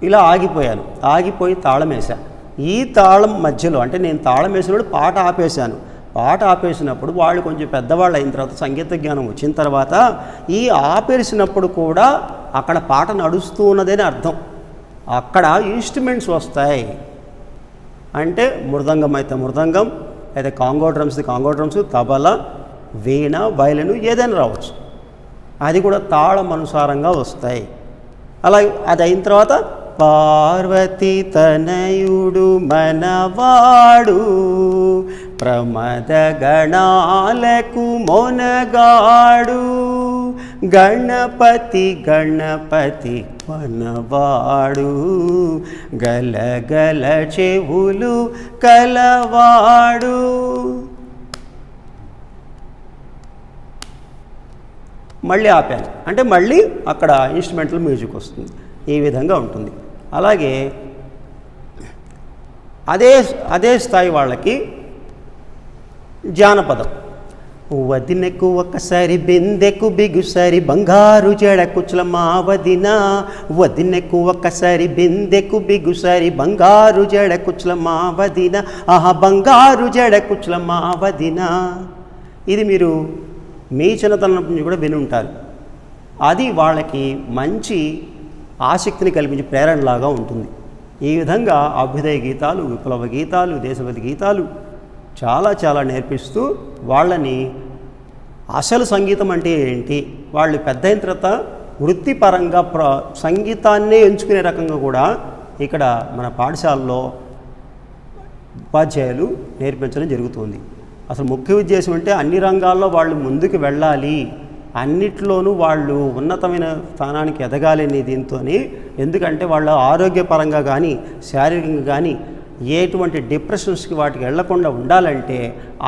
[SPEAKER 2] ఇలా ఆగిపోయాను. ఆగిపోయి తాళం వేశాను. ఈ తాళం మధ్యలో అంటే నేను తాళం వేసినప్పుడు పాట ఆపేశాను. పాట ఆపేసినప్పుడు వాళ్ళు కొంచెం పెద్దవాళ్ళు అయిన తర్వాత, సంగీత జ్ఞానం వచ్చిన తర్వాత, ఈ ఆపేసినప్పుడు కూడా అక్కడ పాట నడుస్తూ ఉన్నదని అర్థం. అక్కడ ఇన్స్ట్రుమెంట్స్ వస్తాయి. అంటే మృదంగం అయితే మృదంగం, అయితే కాంగో డ్రమ్స్ తబలా, వీణ, వయలిన్ ఏదైనా రావచ్చు. అది కూడా తాళం అనుసారంగా వస్తాయి. అలాగే అది అయిన తర్వాత పార్వతి తనయుడు మనవాడు ప్రమద గణాలకు మొనగాడు గణపతి గణపతి మనవాడు గలగల చెవులు కలవాడు. మళ్ళీ ఆపాను అంటే మళ్ళీ అక్కడ ఇన్స్ట్రుమెంటల్ మ్యూజిక్ వస్తుంది. ఈ విధంగా ఉంటుంది. అలాగే అదే స్థాయి వాళ్ళకి జానపదం. వదినకు ఒకసారి బెందెకు బిగుసారి బంగారు జడ కుచ్ల మా వదిన. వదినకు ఒకసారి బెందెకు బిగుసారి బంగారు జడ కుచ్ల మా వదిన. ఆహా బంగారు జడ కుచ్ల మా వదిన. ఇది మీరు మీ చిన్నతనం నుంచి కూడా విని ఉంటారు. అది వాళ్ళకి మంచి ఆసక్తిని కల్పించే ప్రేరణలాగా ఉంటుంది. ఈ విధంగా అభ్యుదయ గీతాలు, విప్లవ గీతాలు, దేశభక్తి గీతాలు చాలా చాలా నేర్పిస్తూ వాళ్ళని అసలు సంగీతం అంటే ఏంటి, వాళ్ళు పెద్ద అయిన తర్వాత వృత్తిపరంగా సంగీతాన్నే ఎంచుకునే రకంగా కూడా ఇక్కడ మన పాఠశాలలో ఉపాధ్యాయులు నేర్పించడం జరుగుతుంది. అసలు ముఖ్య ఉద్దేశం అంటే అన్ని రంగాల్లో వాళ్ళు ముందుకు వెళ్ళాలి, అన్నిట్లోనూ వాళ్ళు ఉన్నతమైన స్థానానికి ఎదగాలి అనే దీంతో. ఎందుకంటే వాళ్ళ ఆరోగ్యపరంగా కానీ శారీరకంగా కానీ ఎటువంటి డిప్రెషన్స్కి వాటికి వెళ్లకుండా ఉండాలంటే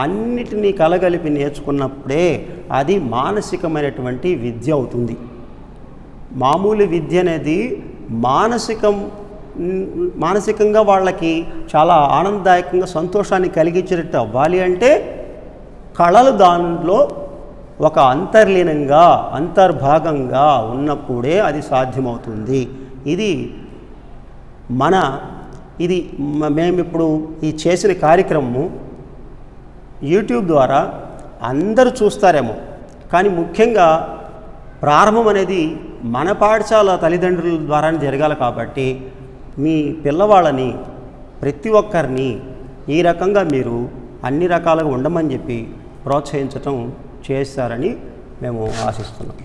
[SPEAKER 2] అన్నిటినీ కలగలిపి నేర్చుకున్నప్పుడే అది మానసికమైనటువంటి విద్య అవుతుంది. మామూలు విద్య అనేది మానసికంగా వాళ్ళకి చాలా ఆనందదాయకంగా సంతోషాన్ని కలిగించేటట్టు అవ్వాలి అంటే కళలు దానిలో ఒక అంతర్లీనంగా అంతర్భాగంగా ఉన్నప్పుడే అది సాధ్యమవుతుంది. ఇది మేమిప్పుడు ఈ చేసిన కార్యక్రమము యూట్యూబ్ ద్వారా అందరూ చూస్తారేమో, కానీ ముఖ్యంగా ప్రారంభం అనేది మన పాఠశాల తల్లిదండ్రుల ద్వారానే జరగాలి. కాబట్టి మీ పిల్లవాళ్ళని ప్రతి ఒక్కరిని ఈ రకంగా మీరు అన్ని రకాలుగా ఉండమని చెప్పి ప్రోత్సహించటం చేస్తారని మేము ఆశిస్తున్నాం.